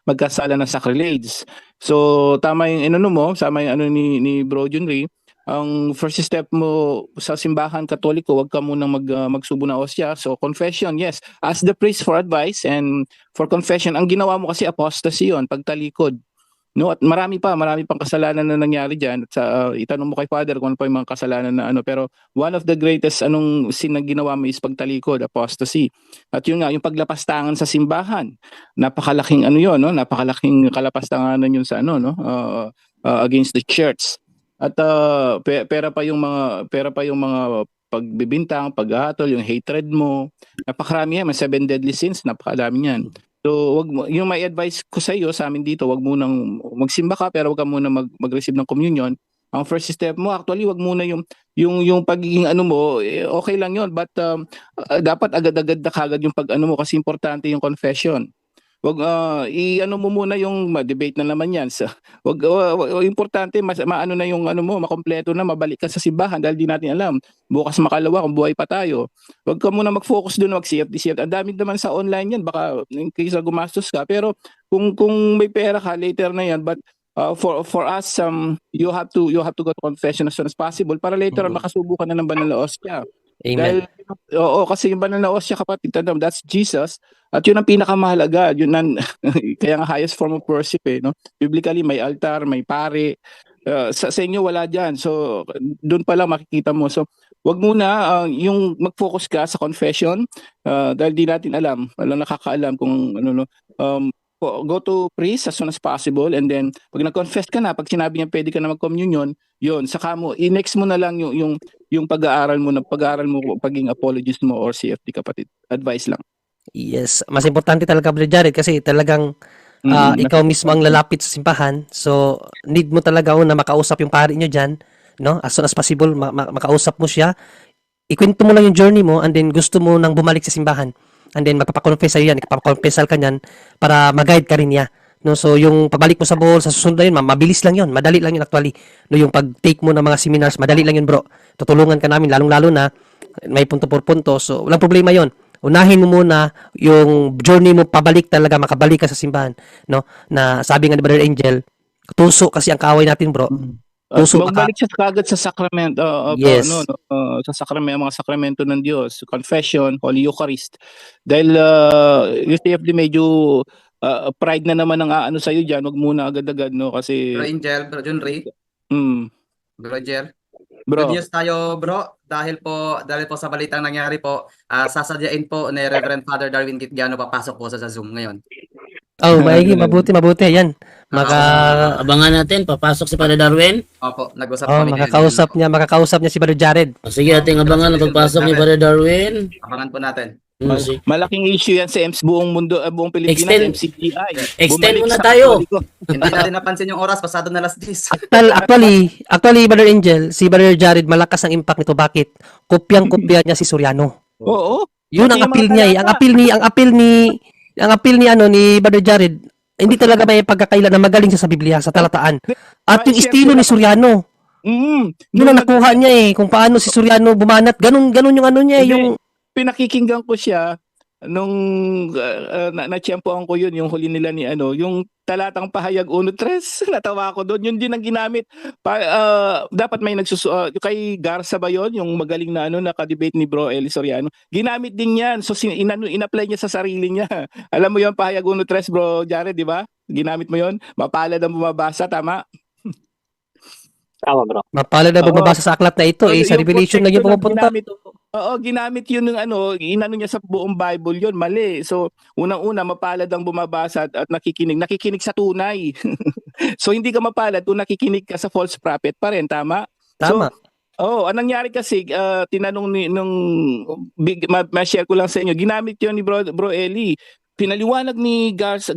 magkasala ng sacrilege. So tama yung sama yung ni Bro Junri. Ang first step mo sa simbahan Katoliko, wag ka munang magsubo ng hostia. So confession, yes. Ask the priest for advice and for confession. Ang ginawa mo kasi apostasy yun, pagtalikod. No, at marami pang kasalanan na nangyari diyan. At itanong mo kay Father kung ano pa yung mga kasalanan na pero one of the greatest sin na ginawa mo is pagtalikod, apostasy. At yun nga, yung paglapastangan sa simbahan. Napakalaking no? Napakalaking kalapastangan yun sa against the church. At pera pa yung mga pagbibintang, paghahatol, yung hatred mo. Napakarami yan, may 7 deadly sins, napakadami yan. So, yung may advice ko sa iyo, sa amin dito, wag mo nang magsimba ka pero wag ka muna mag-receive ng communion. Ang first step mo, actually, wag muna yung pagiging mo, okay lang yon, but dapat agad-agad na kagad yung mo kasi importante yung confession. Wag i-ano mo muna yung debate na naman 'yan. So, importante maano na yung ano mo, makompleto na, mabalik ka sa simbahan dahil di natin alam bukas makalawa kung buhay pa tayo. Wag ka muna mag-focus doon, CFD. Ang dami naman sa online 'yan, baka kaysa gumastos ka. Pero kung may pera ka later na 'yan, but for us you have to go to confession as soon as possible para later on makasubukan na ng banal na ostya. Dahil, Amen. oo, kasi yung banal na ostya, kapatid, tandaan, that's Jesus. At yun ang pinakamahalaga. Yun ang, kaya nga highest form of worship no? Biblically, may altar, may pare. Sa inyo, wala dyan. So, doon pa lang makikita mo. So, wag muna yung mag-focus ka sa confession dahil di natin alam. Walang nakakaalam kung ano, no. Go to priest as soon as possible, and then pag nag-confess ka na, pag sinabi niya pwede ka na mag-communion, yun, saka mo, i-next mo na lang yung pag-aaral mo, pagiging apologist mo or CFD, kapatid. Advice lang. Yes, mas importante talaga, Brother Jared, kasi talagang ikaw mismo ang lalapit sa simbahan. So, need mo talaga na makausap yung pari nyo dyan, no? As soon as possible, makausap mo siya. Ikwento mo lang yung journey mo, and then gusto mo nang bumalik sa simbahan. And then magpapakonfess sa'yo yan, ikapapakonfessal ka niyan para mag-guide ka rin niya. No, so yung pabalik mo sa Bohol, sa susunod na yun, mabilis lang yun, madali lang yun actually. No, yung pag-take mo ng mga seminars, madali lang yun, bro. Tutulungan ka namin, lalong-lalo na may punto por punto. So, walang problema yun. Unahin mo muna yung journey mo pabalik talaga, makabalik ka sa simbahan, no? Na sabi nga ni Brother Angel, tuso kasi ang kaaway natin, bro. Tuso Magbalik siya kagad sa sacrament, Yes. sa sacrament, mga sakramento ng Diyos, confession, Holy Eucharist. Dahil yung CFD medyo pride na naman ang aano sa'yo dyan, wag muna agad-agad, no? Kasi, Bro Angel, Bro John Ray, mm, Bro Jer. bro, Good news tayo, bro. Dahil po sa balitang nangyari po, sasadyain po ni Reverend Father Darwin Kitgiano papasok po sa Zoom ngayon. Oh, mabuti. Yan. Abangan natin, papasok si Father Darwin. Opo, nag-usap kami. Makakausap niya si Brother Jared. Sige, ating abangan ang pagpasok ni Father Darwin. Abangan po natin. Sige. malaking issue yan sa buong mundo, buong Pilipinas, Extend. MCGI. Extend Bumalik muna sa tayo. Katoliko. Hindi natin napansin yung oras, pasado na last days. Actually, Brother Angel, si Brother Jared, malakas ang impact nito. Bakit? Kopyang-kopya niya si Soriano. Oo. Yun ang Pati yung appeal mga niya eh. talata. Ang appeal ni Brother Jared, hindi talaga may pagkakaila na magaling siya sa Biblia, sa talataan. At yung estilo ni Soriano, yun ang nakuha niya eh, kung paano si Soriano bumanat. Ganun yung ano niya, Hindi. yung Pinakikinggan ko siya nung na-tiyempoan ko yun, yung huli nila ni yung talatang pahayag 1-3, natawa ko doon. Yun din ang ginamit. Dapat may kay Garza ba yun, yung magaling na naka-debate ni Bro Eli Soriano. Ginamit din yan. So in-apply niya sa sarili niya. Alam mo yun, pahayag 1-3, Bro Jared, di ba? Ginamit mo yun? Mapalad ang bumabasa, tama? Tama, bro. mapalad na bumabasa sa aklat na ito eh, sa Yung Revelation lang yung konteksto pumupunta. ginamit yun ng inano niya sa buong Bible yun, mali. So, unang-una, mapalad ang bumabasa at nakikinig sa tunay. So, hindi ka mapalad kung nakikinig ka sa false prophet pa rin, tama? Tama. So, anong nangyari kasi, tinanong ma-share ko lang sa inyo, ginamit yun ni Bro Eli. Pinaliwanag ni Garza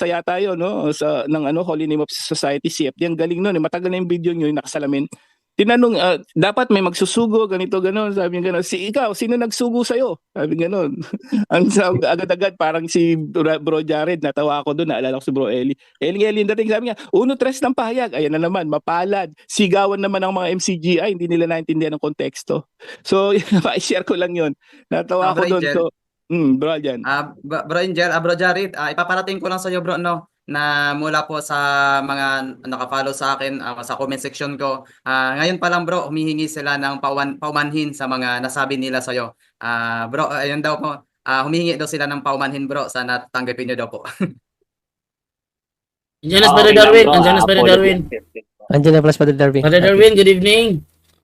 yata yun, no? Ng Holy Name of Society, CFD. Ang galing nun. Matagal na yung video nyo, yung nakasalamin. Tinanong, dapat may magsusugo, ganito, ganon. Sabi niya ganon, ikaw, sino nagsugo sa'yo? Sabi niya ganon. Agad-agad, parang si Bro Jared, natawa ako doon, naalala ko si Bro Eli. Eli, dating sabi niya, 1-3 ng pahayag. Ayan na naman, mapalad. Sigawan naman ng mga MCGI, hindi nila naintindihan ang konteksto. So, i-share ko lang yun. Natawa ako doon. So, bro, dyan. Bro Angel, Bro Jared, ipaparating ko lang sa iyo, bro, na mula po sa mga naka-follow sa akin sa comment section ko. Ngayon pa lang, bro, humihingi sila ng paumanhin sa mga nasabi nila sa iyo. Bro, ayun daw po, humihingi daw sila ng paumanhin, bro, sana tanggapin niyo daw po. Andiyan na si Father Darwin. Andiyan na si Father Darwin. Andiyan na pala si Brother Darwin. Father Darwin, good evening.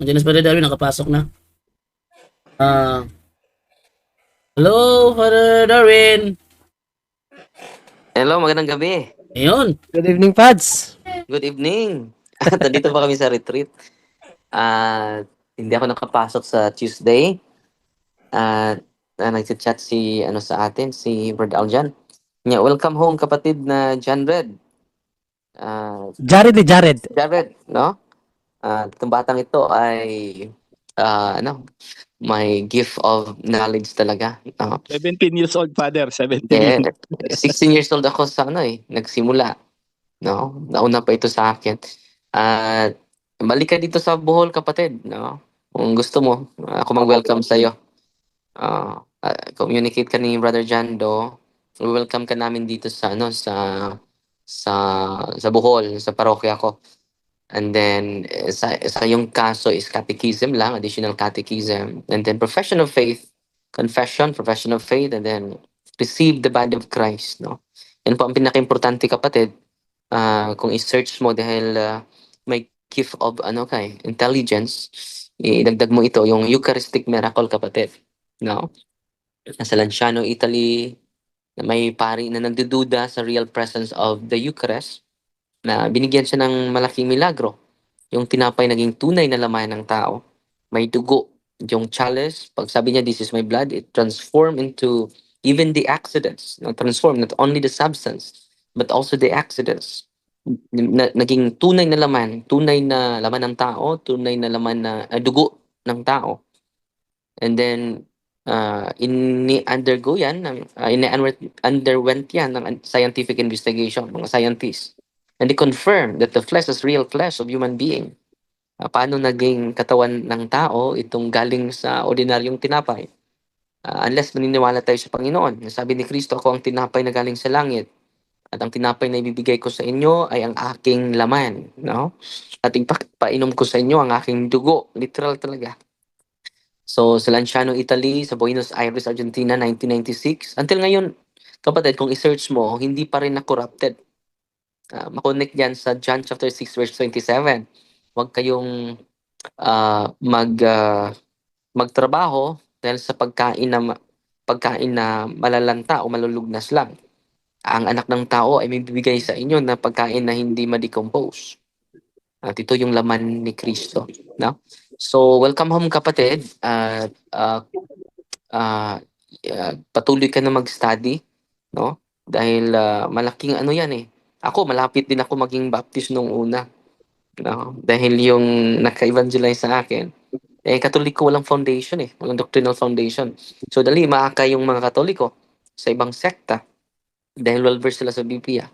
Andiyan na si Father Darwin, nakapasok na. Hello, Father Darwin. Hello, magandang gabi. Ayun. Good evening, Pads. Good evening. Nandito pa kami sa retreat. Hindi ako nakapasok sa Tuesday. Nag-chat sa atin, si Brad Aljan. Yeah, welcome home, kapatid na John Red. Jared, Jared, no? Itong batang ito ay my gift of knowledge talaga. 17 years old, father. 17 Eh, years. 16 years old ako sa nagsimula. No? Nauna pa ito sa akin. At balik ka dito sa Bohol, kapatid. No? Kung gusto mo, ako mag-welcome sa iyo. Communicate ka ni Brother Jando. Welcome ka namin dito sa sa sa Bohol, sa parokya ko. And then sa yung kaso is catechism lang, additional catechism. And then profession of faith, confession, profession of faith, and then receive the body of Christ. No? Yan po ang pinaka-importante, kapatid. Kung i-search mo dahil may gift of intelligence, idagdag mo ito, yung Eucharistic miracle, kapatid. No? Nasa Lanciano, Italy, na may pari na nagdududa sa real presence of the Eucharist, na binigyan siya ng malaking milagro. Yung tinapay naging tunay na laman ng tao. May dugo. Yung chalice, pag sabi niya, this is my blood, it transformed into even the accidents. Transform not only the substance, but also the accidents. Naging tunay na laman ng tao, tunay na laman na dugo ng tao. And then, underwent yan ng scientific investigation, mga scientists. And they confirm that the flesh is real flesh of human being. Paano naging katawan ng tao itong galing sa ordinaryong tinapay? Unless maniniwala tayo sa Panginoon. Sabi ni Kristo, ako ang tinapay na galing sa langit. At ang tinapay na ibibigay ko sa inyo ay ang aking laman. No? At ipainom ko sa inyo ang aking dugo. Literal talaga. So, sa Lanciano, Italy, sa Buenos Aires, Argentina, 1996. Until ngayon, kapatid, kung i-search mo, hindi pa rin na-corrupted. Makonect yan sa John chapter 6, verse 27. Huwag kayong magtrabaho dahil sa pagkain na malalanta o malulugnas lang. Ang anak ng tao ay may bibigay sa inyo na pagkain na hindi ma-decompose. At ito yung laman ni Kristo. No? So, welcome home, kapatid. Patuloy ka na mag-study. No? Dahil malaking yan eh. Ako, malapit din ako maging Baptist nung una. No? Dahil yung naka-evangelize sa akin, Katoliko walang foundation eh. Walang doctrinal foundation. So, dali, maaka yung mga Katoliko sa ibang sekta. Dahil well-versed sila sa Biblia.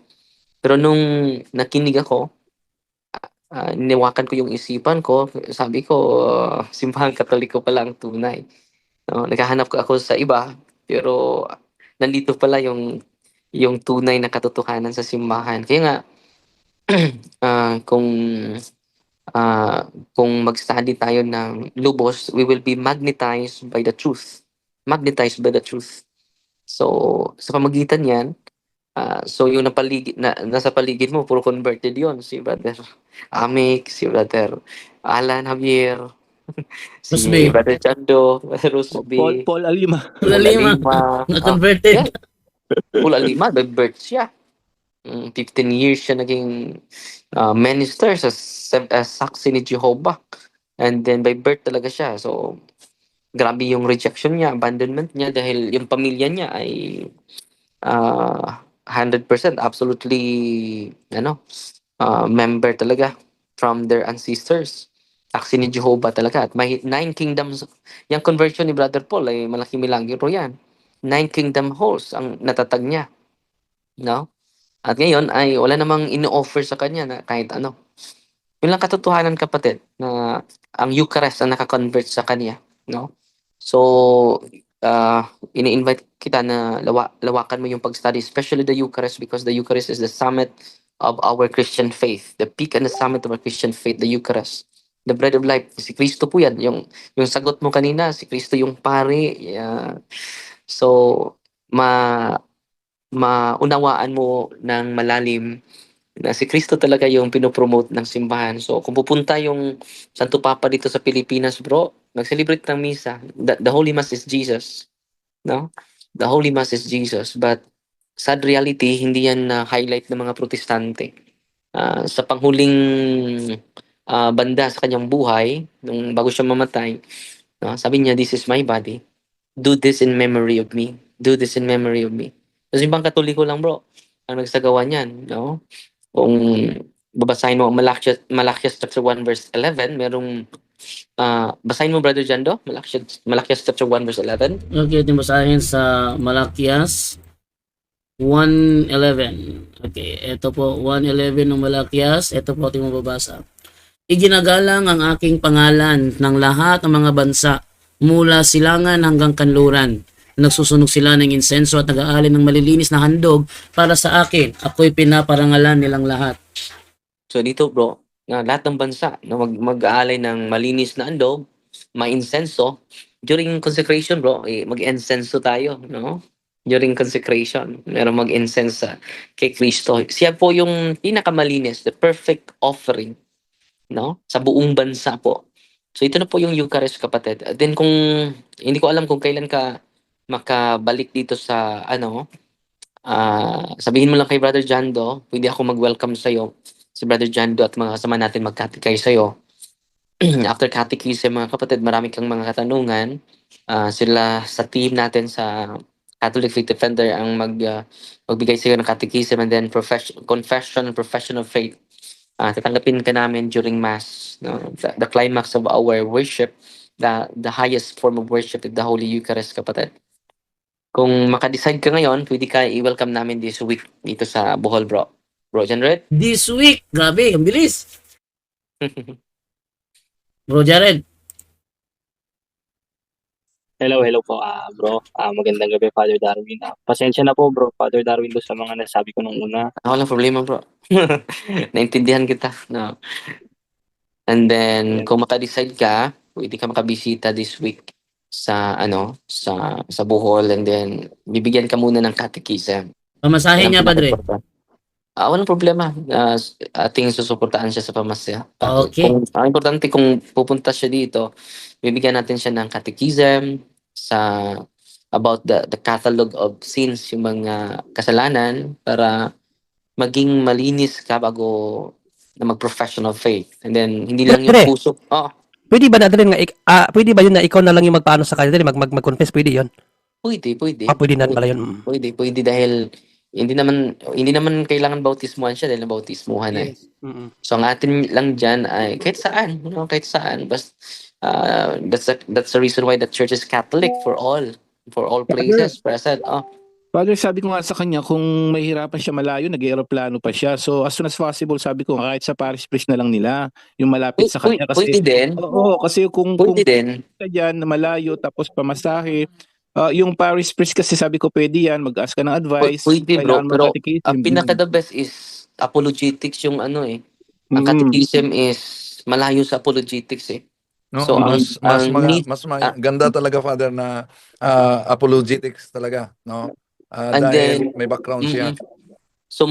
Pero nung nakinig ako, niwakan ko yung isipan ko, sabi ko, simbahan Katoliko pala ang tunay. No? Naghahanap ko ako sa iba, pero nandito pala yung tunay na katotohanan sa simbahan. Kaya nga, kung mag-study tayo ng lubos, we will be magnetized by the truth. Magnetized by the truth. So, sa pamagitan yan, so yung nasa paligid mo, puro converted yon. Si Brother Amik, si Brother Alan Javier, si Rusby. Brother Chando, Brother Rusby, Paul Alima. Wala lima. Na-converted. Paul Alima, by birth siya. 15 years siya naging minister sa saksi ni Jehovah. And then by birth talaga siya. So, grabe yung rejection niya, abandonment niya dahil yung pamilya niya ay 100% absolutely member talaga from their ancestors. Saksi ni Jehovah talaga. At may 9 kingdoms. Yung conversion ni Brother Paul ay malaking milagro yan. 9 kingdom halls ang natatag niya. No? At ngayon ay wala namang ino-offer sa kanya na kahit ano. Yun lang katotohanan, kapatid, na ang Eucharist ang nakakonvert sa kanya. No? So, ini-invite kita na lawakan mo yung pag-study, especially the Eucharist, because the Eucharist is the summit of our Christian faith. The peak and the summit of our Christian faith, the Eucharist. The bread of life. Si Kristo po yan. Yung sagot mo kanina, si Kristo yung pari. So, maunawaan mo ng malalim na si Kristo talaga yung pinopromote ng simbahan. So, kung pupunta yung Santo Papa dito sa Pilipinas, bro, mag-celebrate ng misa. The Holy Mass is Jesus. No? The Holy Mass is Jesus. But, sad reality, hindi yan highlight ng mga protestante. Sa panghuling banda sa kanyang buhay, nung bago siya mamatay, sabi niya, this is my body. Do this in memory of me. Do this in memory of me. Kasi ibang Katoliko lang, bro, ang nagsagawa niyan, no? Kung babasahin mo Malachias chapter 1 verse 11, merong Basahin mo, Brother Jando, Malakias chapter 1 verse 11. Okay, ito basahin sa Malakias 1:11. Okay, ito po 1:11 ng Malakias. Ito po ating mababasa. Iginagalang ang aking pangalan ng lahat ng mga bansa mula silangan hanggang kanluran. Nagsusunog sila ng insenso at nag-aalay ng malilinis na handog para sa akin. Ako'y pinaparangalan nilang lahat. So dito bro, lahat ng bansa na mag-aalay ng malinis na andog, ma-insenso, during consecration bro, mag-insenso tayo, no? During consecration, meron mag-incense kay Kristo. Siya po yung pinakamalinis, the perfect offering, no? Sa buong bansa po. So ito na po yung Eucharist, kapatid. At then kung, hindi ko alam kung kailan ka makabalik dito sa, sabihin mo lang kay Brother Jando, pwede ako mag-welcome sa'yo. Si Brother Jando at mga kasama natin magkatikay sa'yo. After catechism, mga kapatid, marami kang mga katanungan. Sila sa team natin sa Catholic Faith Defender ang magbigay sa'yo ng catechism and then confession and profession of faith. Tatanggapin ka namin during Mass. No? The climax of our worship, the highest form of worship is the Holy Eucharist, kapatid. Kung makadecide ka ngayon, pwede ka i-welcome namin this week dito sa Bohol, bro. Bro, Jared? This week, grabe, ang bilis. Bro Jared, Hello po, bro. Magandang gabi, Father Darwin. Pasensya na po, bro, Father Darwin, doon sa mga nasabi ko nung una. Walang problema, bro. Naintindihan kita. No. And then, kung makadecide ka, pwede ka makabisita this week sa sa Bohol, and then bibigyan ka muna ng catechism. pamasahe niya, Padre. Walang problema. Ating susuportahan siya sa pamasya. Okay. Ang importante kung pupunta siya dito, bibigyan natin siya ng catechism about the catalog of sins, yung mga kasalanan, para maging malinis ka bago na mag-professional faith. And then, hindi lang yung Pre. puso. Pwede ba natin nga pwede ba yun na ikaw na lang yung magpaano sa kanila, mag-confess, pwede yun? Pwede. Pwede na pala yun. Pwede dahil hindi naman kailangan bautismuhan siya dahil nabautismuhan na. Mm-mm. So ang atin lang diyan ay kahit saan, kahit saan. That's the reason why the church is Catholic for all places present. Father, sabi ko nga sa kanya, kung mahihirapan siya malayo, nag-aeroplano pa siya. So as soon as possible, sabi ko, kahit sa parish priest na lang nila, yung malapit sa kanya. Pwede din. Oo, kasi kung Pwede din. ka dyan na malayo, tapos pamasahe, yung parish priest kasi sabi ko, pwede yan, mag-ask ka ng advice. Pwede bro, kailangan pero mag-catechism. ang pinaka the best is apologetics yung Ang Mm. catechism is malayo sa apologetics eh. No, So, ganda talaga, Father, na apologetics talaga, no? And Dahil may background siya. So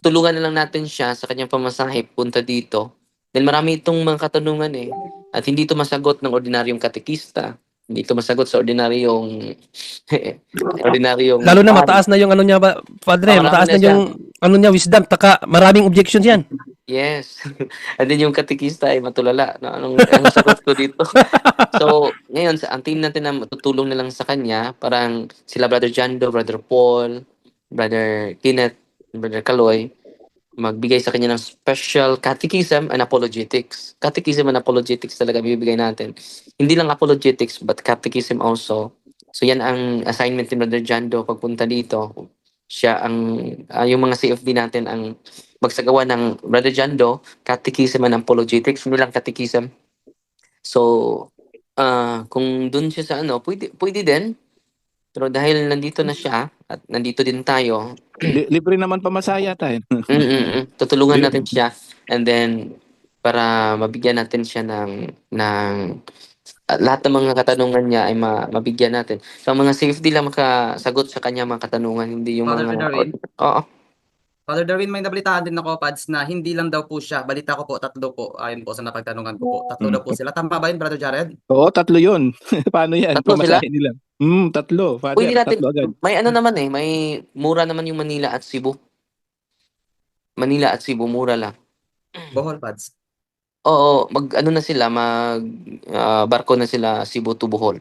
tulungan na lang natin siya sa kanyang pamasahe punta dito. Dahil marami itong mga katanungan eh. At hindi ito masagot ng ordinaryong katekista. Hindi ito masagot sa ordinaryong Lalo na mataas na yung niya ba, Padre, marami mataas na na yung niya wisdom, taka maraming objections yan. Yes. And then yung katekista ay matulala. No? Anong sagot ko dito? So, ngayon, ang team natin na tutulong na lang sa kanya, parang sila Brother Jando, Brother Paul, Brother Kenneth, Brother Kaloy, magbigay sa kanya ng special catechism and apologetics. Catechism and apologetics talaga bibigay natin. Hindi lang apologetics, but catechism also. So, yan ang assignment ni Brother Jando pagpunta dito. Siya yung mga CFD natin ang magsagawa ng Brother Jando, catechism and apologetics, hindi lang catechism. So, kung dun siya sa pwede din. Pero dahil nandito na siya, at nandito din tayo, Libre naman pamasaya tayo. tutulungan natin siya. And then, para mabigyan natin siya ng lahat ng mga katanungan niya ay mabigyan natin. So, ang mga safety lang makasagot sa kanya mga katanungan, hindi yung Father mga... Darwin? Oo. Father Darwin, may nabalitaan din ako, Pads, na hindi lang daw po siya. Balita ko po, 3 po. Ayon po sa napagtanungan ko po. 3 daw po sila. Tama ba yun, Brother Jared? Oo, 3 yun. Paano yan? 3 sila? Pamasahe nila. 3. Father, Pwede natin, 3 agad. may naman may mura naman yung Manila at Cebu. Manila at Cebu, mura lang. Bohol, Pads. Oo, na sila, barko na sila Cebu to Bohol.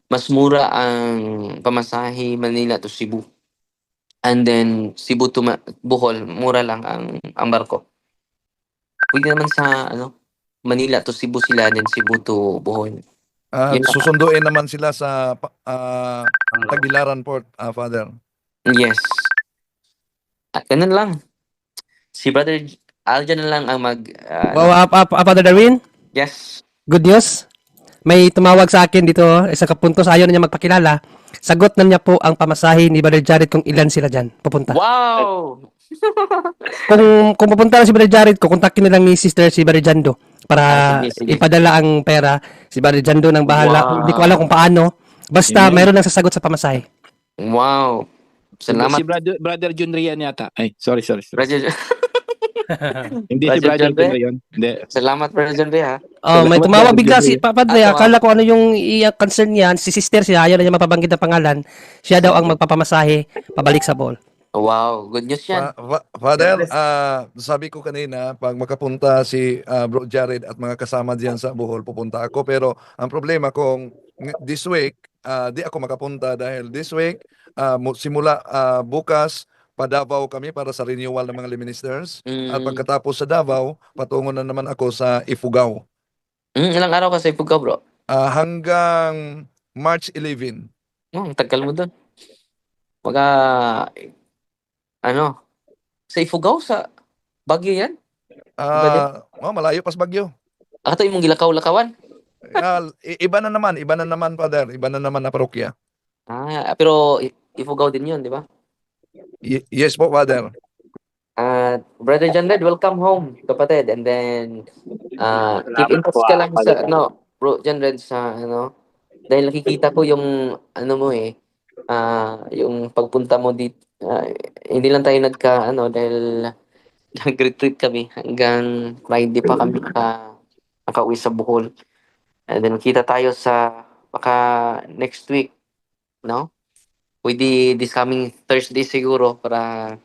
Mas mura ang pamasahe Manila to Cebu. And then Cebu to Bohol, mura lang ang barko. Pwede naman sa Manila to Cebu sila, then Cebu to Bohol. Yun lang. Susunduin naman sila sa Tagbilaran Port, Father. Yes. At ganun lang. Si Brother Aljan na lang ang Wow, Father Darwin, yes. good news. May tumawag sa akin dito, isang kapuntos, ayaw na niya magpakilala. Sagot na niya po ang pamasahe ni Brother Jared kung ilan sila dyan pupunta. Wow! Kung pupunta na si Brother Jared, kukontakin na lang ni Sister si Brother Jando para Sige. ipadala ang pera. Si Brother Jando nang bahala. Wow. Hindi ko alam kung paano. Basta Amen. mayroon lang sasagot sa pamasahe. Wow. Salamat. Si Brother Jun Rian yata. Ay, sorry. Brother, Hindi si Brother Brother Jun Jun Rian? Rian. Hindi. salamat Brother John Ray, ha. Oh, may Salamat, tumawag Brother bigla Jun si Rian. Padre. Akala ko ano yung concern niya. Si Sister siya, ayaw na niya mapabanggit na pangalan. Siya daw ang magpapamasahe pabalik sa ball. Wow, good news yan. Father, sabi ko kanina, pag makapunta si Bro Jared at mga kasama diyan sa Bohol, pupunta ako. Pero ang problema kung this week, di ako makapunta dahil this week, simula bukas, pa Davao kami para sa renewal ng mga ministers. At pagkatapos sa Davao, patungo na naman ako sa Ifugao. Ilang araw ka sa Ifugao, bro? Hanggang March 11. Ang tagal mo doon. Sa Ifugao, sa Baguio yan? Malayo pas Bagyo. Ato yung mong gilakaw-lakawan. Iba na naman, Father. Iba na naman na parokya. Pero Ifugao din yun, di ba? Yes po, Father. Brother John Red, welcome home, kapatid. And then, keep in Salamat touch po, ka lang sa, Father. Bro John Red, dahil nakikita ko yung, yung pagpunta mo dito. Hindi lang tayo dahil nag-retreat kami hanggang Friday pa kami nakauwi sa Bohol. And then, kita tayo baka next week, no? Pwede this coming Thursday siguro para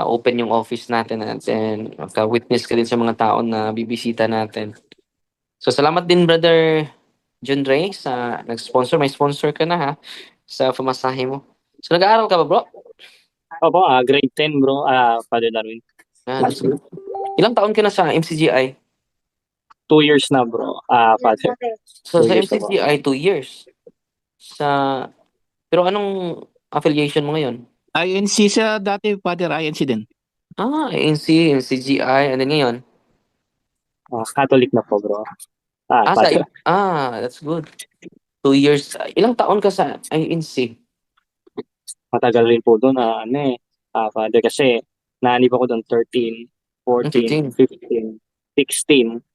open yung office natin at then maka-witness ka din sa mga taon na bibisita natin. So salamat din Brother John Ray sa nag-sponsor. May sponsor ka na ha sa pamasahe mo. So nag-aaral ka ba, bro? Opo, grade 10 bro, Father Darwin. Ilang taon ka na sa MCGI? 2 years na bro, Father. So 2 sa years na po. MCGI, 2 years. Pero anong affiliation mo ngayon? INC sa dati, Father, INC din. ANC, MCGI, and then ngayon? Catholic na po bro. Father. That's good. 2 years. Ilang taon ka sa INC? Matagal rin po doon, Father, kasi naanib ako doon 13, 14, 15, 16.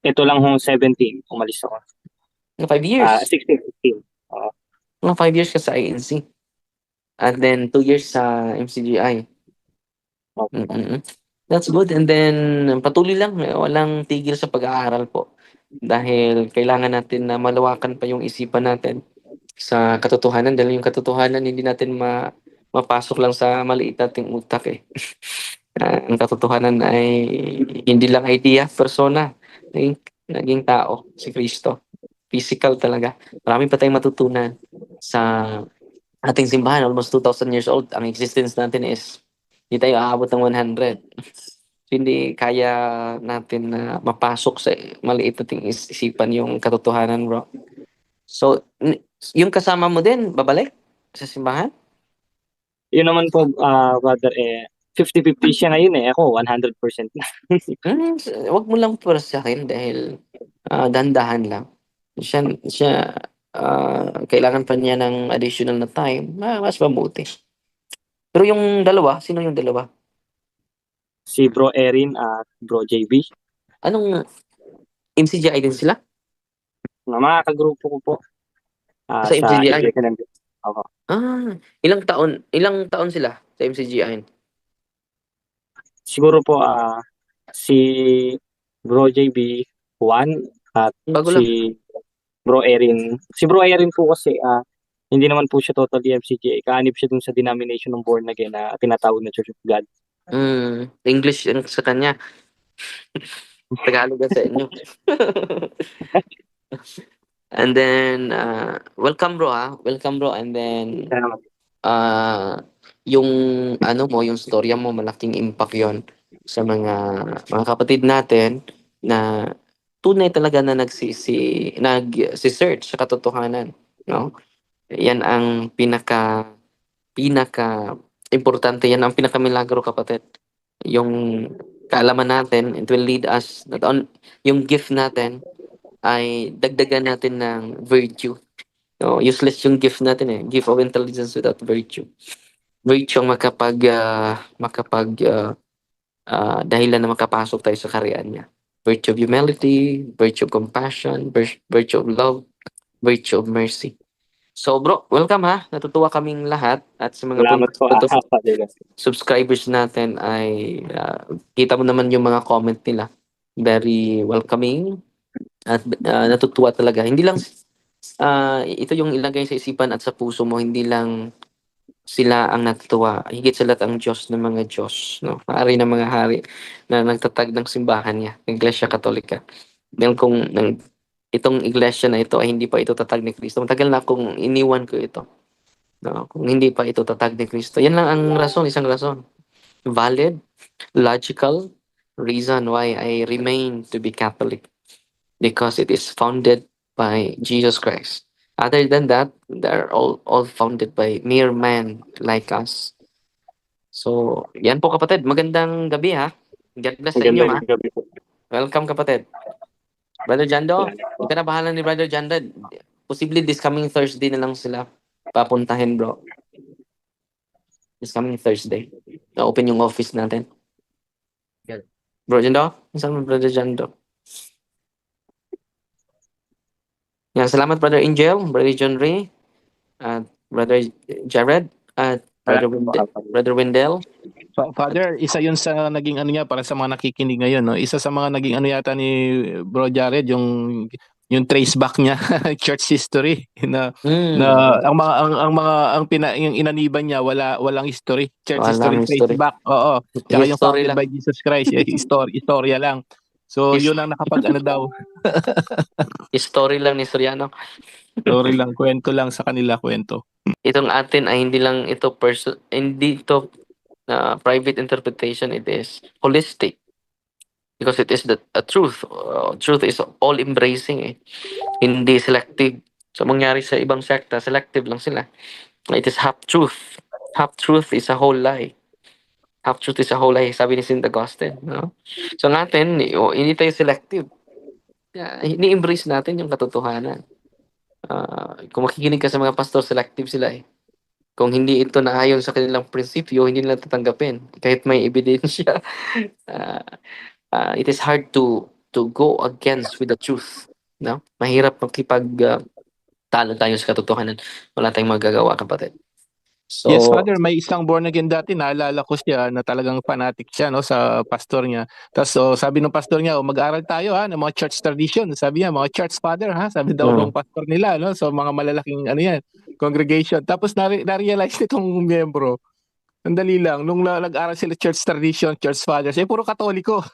Ito lang hong 17, umalis ako. 5 years. 16, 15. Mga 5 years ka sa INC. And then 2 years sa MCGI. That's good. And then patuloy lang, walang tigil sa pag-aaral po. Dahil kailangan natin na malawakan pa yung isipan natin sa katotohanan. Dahil yung katotohanan hindi natin mapasok lang sa maliit nating utak eh. Ang katotohanan ay hindi lang idea, persona, naging tao, si Kristo. Physical talaga. Marami pa tayong matutunan sa ating simbahan. Almost 2,000 years old. Ang existence natin is hindi tayo aabot ng 100. Hindi kaya natin na mapasok sa maliit nating isipan yung katotohanan, bro. So, yung kasama mo din, babalik sa simbahan? Yun naman po, Father, 50-50 siya ngayon Ako, 100% na. Wag mo lang para sa akin dahil dahan-dahan lang. Siya kailangan pa niya ng additional na time. Mas mabuti. Pero yung dalawa, sino yung dalawa? Si Bro Erin at Bro JB. Anong MCGI din sila? Mga kagrupo ko po. Sa MCGI? Ako. Ilang taon sila sa MCGI? Siguro po, si Bro JB, 1, at Bago si Bro Erin. Si Bro Erin po kasi, hindi naman po siya totally MCGA. Kaanib siya dun sa denomination ng born again na tinatawag na Church of God. English yung sa kanya. Tagalog sa inyo. And then, welcome bro ha. Welcome bro. And then, yung yung storya mo, malaking impact yon sa mga kapatid natin na tunay talaga na nag-search sa katotohanan, no? Yan ang pinaka importante, yan ang pinakamilagro, kapatid. Yung kaalaman natin, it will lead us not on yung gift natin ay dagdagan natin ng virtue. No, useless yung gift natin eh. Gift of intelligence without virtue. Virtue ang dahilan na makapasok tayo sa kaharian niya. Virtue of humility, virtue of compassion, virtue of love, virtue of mercy. So bro, welcome ha. Natutuwa kaming lahat at sa mga Salamat po, Father. subscribers natin ay kita mo naman yung mga comment nila. Very welcoming at natutuwa talaga. Hindi lang ito yung ilagay sa isipan at sa puso mo, hindi lang sila ang natutuwa. Higit sa lahat ang Diyos ng mga Diyos, no? Hari ng mga hari na nagtatag ng simbahan niya, Iglesia Katolika. Dahil kung itong iglesia na ito ay hindi pa ito tatag ni Kristo, matagal na akong iniwan ko ito. No? Kung hindi pa ito tatag ni Kristo. Yan lang ang rason, isang rason. Valid, logical reason why I remain to be Catholic. Because it is founded by Jesus Christ. Other than that, they're all founded by mere men like us. So, yan po kapatid. Magandang gabi ha. God bless sa inyo ha. Magandang gabi po. Welcome kapatid. Brother Jando, hindi ka na bahala ni Brother Jando. Possibly this coming Thursday na lang sila papuntahin, bro. This coming Thursday. Na-open yung office natin. Bro Jando? Saan mo Brother Jando? Yan, salamat Brother Angel, Brother John Ray, at Brother Jared, at Brother Wendell. Father, isa yun sa naging ano niya para sa mga nakikinig ngayon, no? Isa sa mga naging ano yata ni Bro Jared, yung trace back niya church history na yung inaniban niya walang history, church Walang history trace history. back. Oo. Tsaka yung History founded lang. by Jesus Christ, istorya lang. So yun ang nakapag ano daw, Story lang ni Soriano. story lang, kwento lang sa kanila, kwento. Itong atin ay hindi lang ito hindi ito private interpretation, it is holistic. Because it is a truth. Truth is all embracing eh. Hindi selective. So mangyari sa ibang sekta, selective lang sila. It is half truth. Half truth is a whole lie. Half truth is a whole lie, sabi ni St. Augustine. No? So natin, hindi tayo selective. Ini-embrace natin yung katotohanan. Kung makikinig ka sa mga pastor, selective sila eh. Kung hindi ito naayon sa kanilang prinsipyo, hindi nila tatanggapin. Kahit may ebidensya. It is hard to go against with the truth. No? Mahirap talo tayo sa katotohanan. Wala tayong magagawa, kapatid. So, Yes, Father, may isang born again dati, naalala ko siya na talagang fanatic siya, no, sa pastor niya. Tapos sabi ng pastor niya, mag-aral tayo ng mga church tradition. Sabi niya, mga church father sabi daw ng pastor nila, no, so mga malalaking congregation. Tapos na-realize nitong miyembro, sandali lang, nung nag-aral sila church tradition, church fathers, puro Katoliko.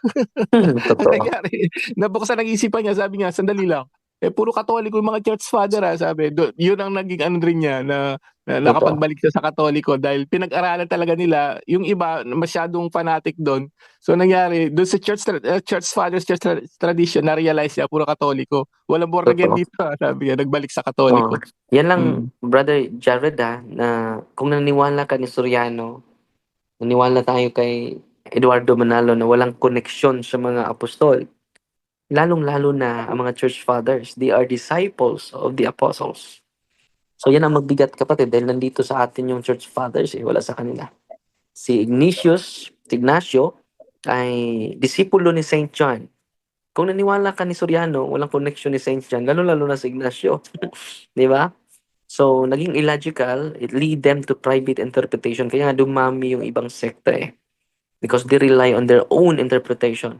totoo. Nangyari, nabuksan ang isipan niya, sabi niya, sandali lang. Puro Katoliko yung mga church father sabi. Yun ang naging ano rin niya na nakapagbalik siya sa Katoliko dahil pinag-aralan talaga nila. Yung iba masyadong fanatic doon. So nangyari, doon sa church fathers, church tradition, na-realize niya puro Katoliko. Walang born again Totoo. dito, sabi niya, nagbalik sa Katoliko. Yan lang, Brother Jared na kung naniwala ka ni Soriano, naniwala tayo kay Eduardo Manalo na walang koneksyon sa mga apostol, lalong-lalo na ang mga church fathers, they are disciples of the apostles. So yan ang magbigat, kapatid, dahil nandito sa atin yung church fathers, wala sa kanila. Si Ignacio ay disipulo ni Saint John. Kung naniwala ka ni Soriano, walang connection ni Saint John, lalo-lalo na si Ignacio. Di ba? So, naging illogical, it lead them to private interpretation. Kaya nga dumami yung ibang sekta eh. Because they rely on their own interpretation.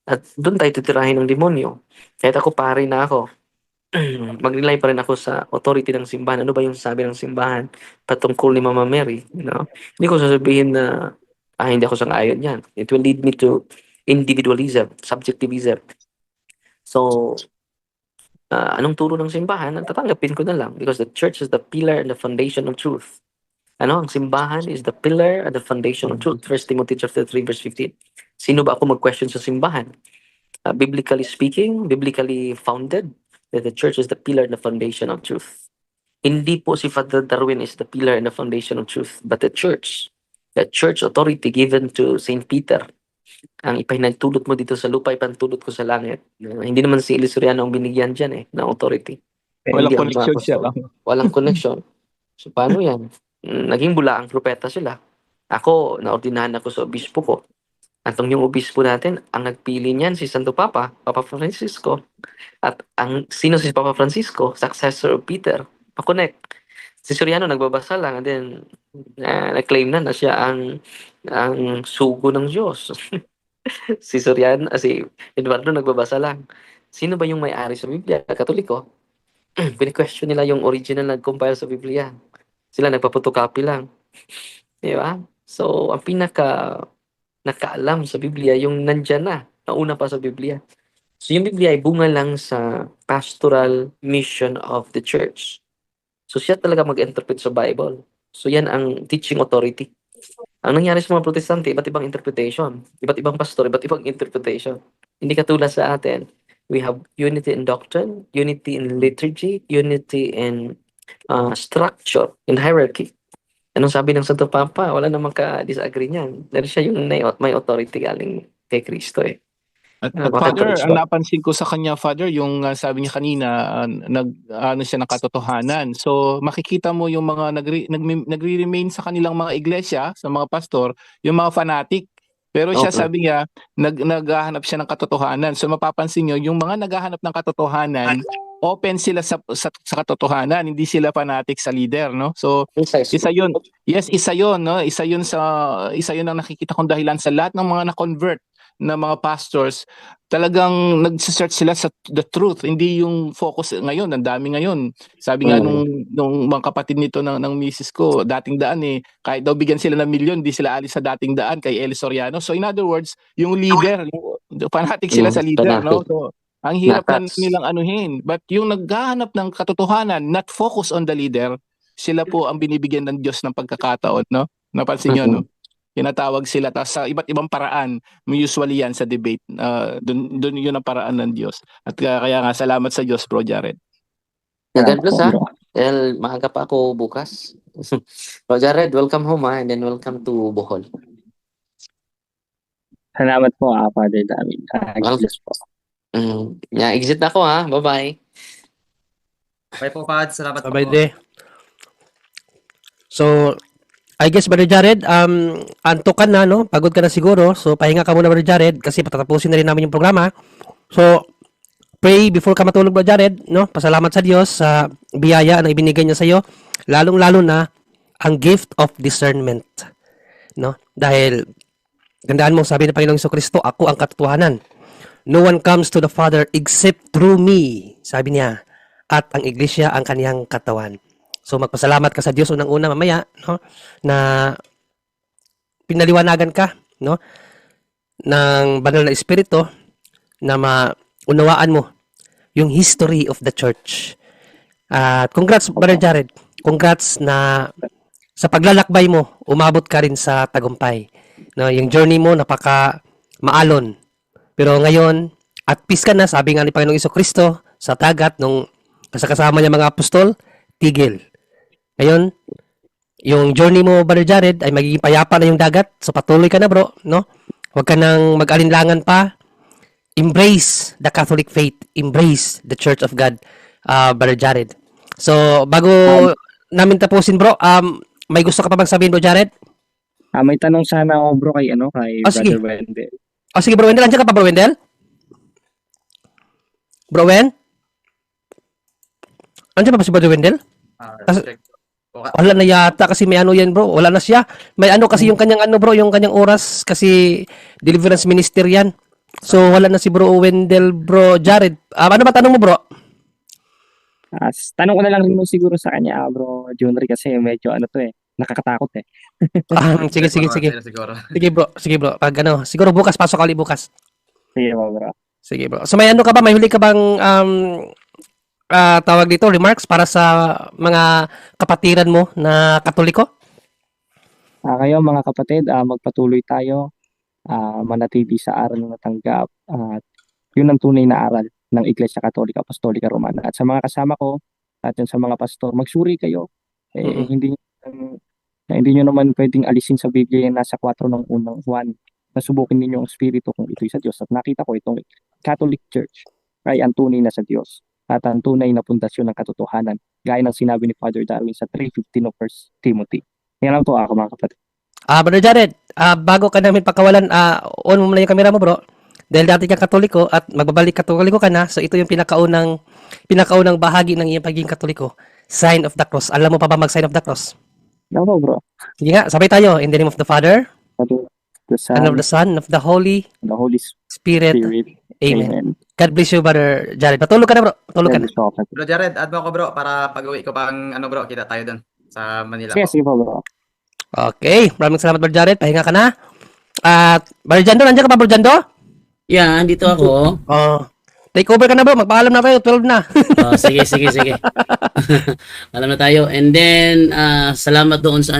At doon tayo titirahin ng demonyo. Kahit ako pare na ako, mag-rely pa rin ako sa authority ng simbahan. Ano ba yung sabi ng simbahan patungkol ni Mama Mary? You know? Hindi ko sasabihin na hindi ako sang-ayon yan. It will lead me to individualism, subjectivism. So, anong turo ng simbahan? Tatanggapin ko na lang because the church is the pillar and the foundation of truth. Ang simbahan is the pillar and the foundation of truth. 1 Timothy chapter 3 verse 15. Sino ba ako mag-question sa simbahan? biblically speaking, biblically founded, that the church is the pillar and the foundation of truth. Hindi po si Father Darwin is the pillar and the foundation of truth, but the church authority given to Saint Peter. Ang ipinagtulot mo dito sa lupa, ipantulot ko sa langit. Hindi naman si Eli Soriano ang binigyan dyan ng authority. Walang Hindi ang mga connection siya. apostol. Walang connection. So paano yan? Naging bulaang propeta sila. Ako, naordinahan ako sa obispo ko. At yung obispo natin, ang nagpili niyan si Santo Papa, Papa Francisco. At sino si Papa Francisco? Successor of Peter. Pa-connect. Si Soriano nagbabasa lang and then na-claim na siya ang sugo ng Diyos. Si Soriano, si Eduardo nagbabasa lang. Sino ba yung may-ari sa Biblia? Katoliko. Pini-question nila yung original nag-compile sa Biblia. Sila nagpapotocopy lang. Di ba? So, ang nakaalam sa Biblia, yung nandyan na, nauna pa sa Biblia. So, yung Biblia ay bunga lang sa pastoral mission of the church. So, siya talaga mag-interpret sa Bible. So, yan ang teaching authority. Ang nangyari sa mga protestante, iba't ibang interpretation. Iba't ibang pastor, iba't ibang interpretation. Hindi katulad sa atin. We have unity in doctrine, unity in liturgy, unity in structure, in hierarchy. Anong sabi ng Santo Papa? Wala namang ka-disagree niyan. Dahil siya yung may authority galing kay Kristo eh. At Baka Father, Church ang ba? napansin ko sa kanya, Father, yung sabi niya kanina, siya ng katotohanan. So makikita mo yung mga nagre-remain sa kanilang mga iglesia, sa mga pastor, yung mga fanatic. Pero siya Okay. sabi niya, naghahanap siya ng katotohanan. So mapapansin niyo, yung mga naghahanap ng katotohanan, open sila sa katotohanan, hindi sila fanatic sa leader, no? So Precisely. isa 'yun. Yes, isa 'yun, no? Isa 'yun ang nakikita kong dahilan sa lahat ng mga na-convert na mga pastors, talagang nagse-search sila sa the truth, hindi yung focus ngayon, ang dami ngayon. Sabi nga nung mga kapatid nito ng misis ko, dating daan kahit daw bigyan sila ng milyon, di sila alis sa dating daan kay Eli Soriano. So in other words, yung leader, fanatic sila sa leader, no? Fanatic. So ang hirap na Natats. nilang anuhin. But yung naghahanap ng katotohanan, not focus on the leader, sila po ang binibigyan ng Diyos ng pagkakataon, no? Napansin niyo, no? Tinatawag sila sa iba't ibang paraan, usually yan sa debate. Doon yun ang paraan ng Diyos. At kaya nga, salamat sa Diyos, Bro Jared. God bless ha. Dahil maaga pa ako bukas. So Jared, welcome home and then welcome to Bohol. Salamat po, Father David. Well, Bless po. exit na ako ha. Bye-bye. Bye po, Pads. Salamat po. Bye day. So, I guess, Brother Jared, antok ka na, no? Pagod ka na siguro. So, pahinga ka muna, Brother Jared, kasi patatapusin na rin namin yung programa. So, pray before ka matulog, Brother Jared, no? Pasalamat sa Diyos sa biyaya na ibinigay niya sa iyo, lalong-lalo na ang gift of discernment, no? Dahil, gandaan mo, sabi ng Panginoong Jesucristo, ako ang katotohanan. No one comes to the Father except through me, sabi niya. At ang iglesia ang kaniyang katawan. So magpasalamat ka sa Diyos unang-una mamaya, no, na pinaliwanagan ka, no, ng banal na espiritu na maunawaan mo yung history of the church. At congrats, Brother Jared. Congrats na sa paglalakbay mo, umabot ka rin sa tagumpay. No, yung journey mo napaka maalon. Pero ngayon, at peace ka na, sabi nga ni Panginoong Jesucristo sa dagat nung kasama niya mga apostol, tigil. Ngayon, yung journey mo, Brother Jared, ay magiging payapa na yung dagat. So patuloy ka na, bro, no? Huwag ka nang mag-alinlangan pa. Embrace the Catholic faith. Embrace the Church of God, Brother Jared. So, bago namin tapusin, bro, may gusto ka pa bang sabihin, Bro Jared? May tanong sana ako, bro, kay sige. Brother Wendell. Sige, Bro Wendell. Andiyan ka pa, Bro Wendell? Bro Wen? Andiyan pa ba si Brother Wendell? Check. Wala na yata kasi may ano yan, bro. Wala na siya. May ano kasi yung kanyang ano, bro, yung kanyang oras kasi deliverance minister yan. So wala na si Bro Wendell, Bro Jared. Ano ba tanong mo, bro? Tanong ko na lang rin mo siguro sa kanya, bro Junry, kasi medyo nakakatakot eh. Sige. Siguro. Sige, bro. Pag ano, siguro bukas, pasok ka ulit bukas. Sige po, bro. Sige, bro. So may ano ka ba? May huli ka bang tawag dito, remarks para sa mga kapatiran mo na Katoliko? Kayo mga kapatid, magpatuloy tayo, manatili sa aral na natanggap, at Yun ang tunay na aral ng Iglesia Katolika Apostolika Romana. At sa mga kasama ko, at yun sa mga pastor, magsuri kayo. Mm-mm. Hindi nyo naman pwedeng alisin sa Biblia yung nasa 4 ng unang Juan. Nasubukin ninyo ang Espiritu kung ito'y sa Diyos. At nakita ko itong Catholic Church ay ang tunay na sa Diyos at ang tunay na pundasyon ng katotohanan. Gaya ng sinabi ni Father Darwin sa 3:15 of 1 Timothy. Yan lang po ako mga kapatid. Brother Jared, bago ka namin pakawalan, on mo muna yung camera mo, bro. Dahil dati kang Katoliko at magbabalik Katoliko ka na, so ito yung pinakaunang bahagi ng iyong pagiging Katoliko. Sign of the cross. Alam mo pa ba mag-sign of the cross? Ako bro. Sige nga, sabay tayo. In the name of the Father, The and of the Son, of the Holy and the Holy Spirit. Spirit. Amen. Amen. God bless you, Brother Jared. Patulog ka na, bro. Patulog ka na. Bro Jared, add mo ako bro para pag-uwi ko pang ano bro, kita tayo doon sa Manila Sige, po. sige po bro. Okay. Maraming salamat, Brother Jared. Pahinga ka na. At, Brother Jando, nandiyan ka pa, Brother Jando? Yeah, andito ako. Take over ka na, bro. Magpaalam na tayo. 12 na. Sige. Alam na tayo. And then, salamat doon sa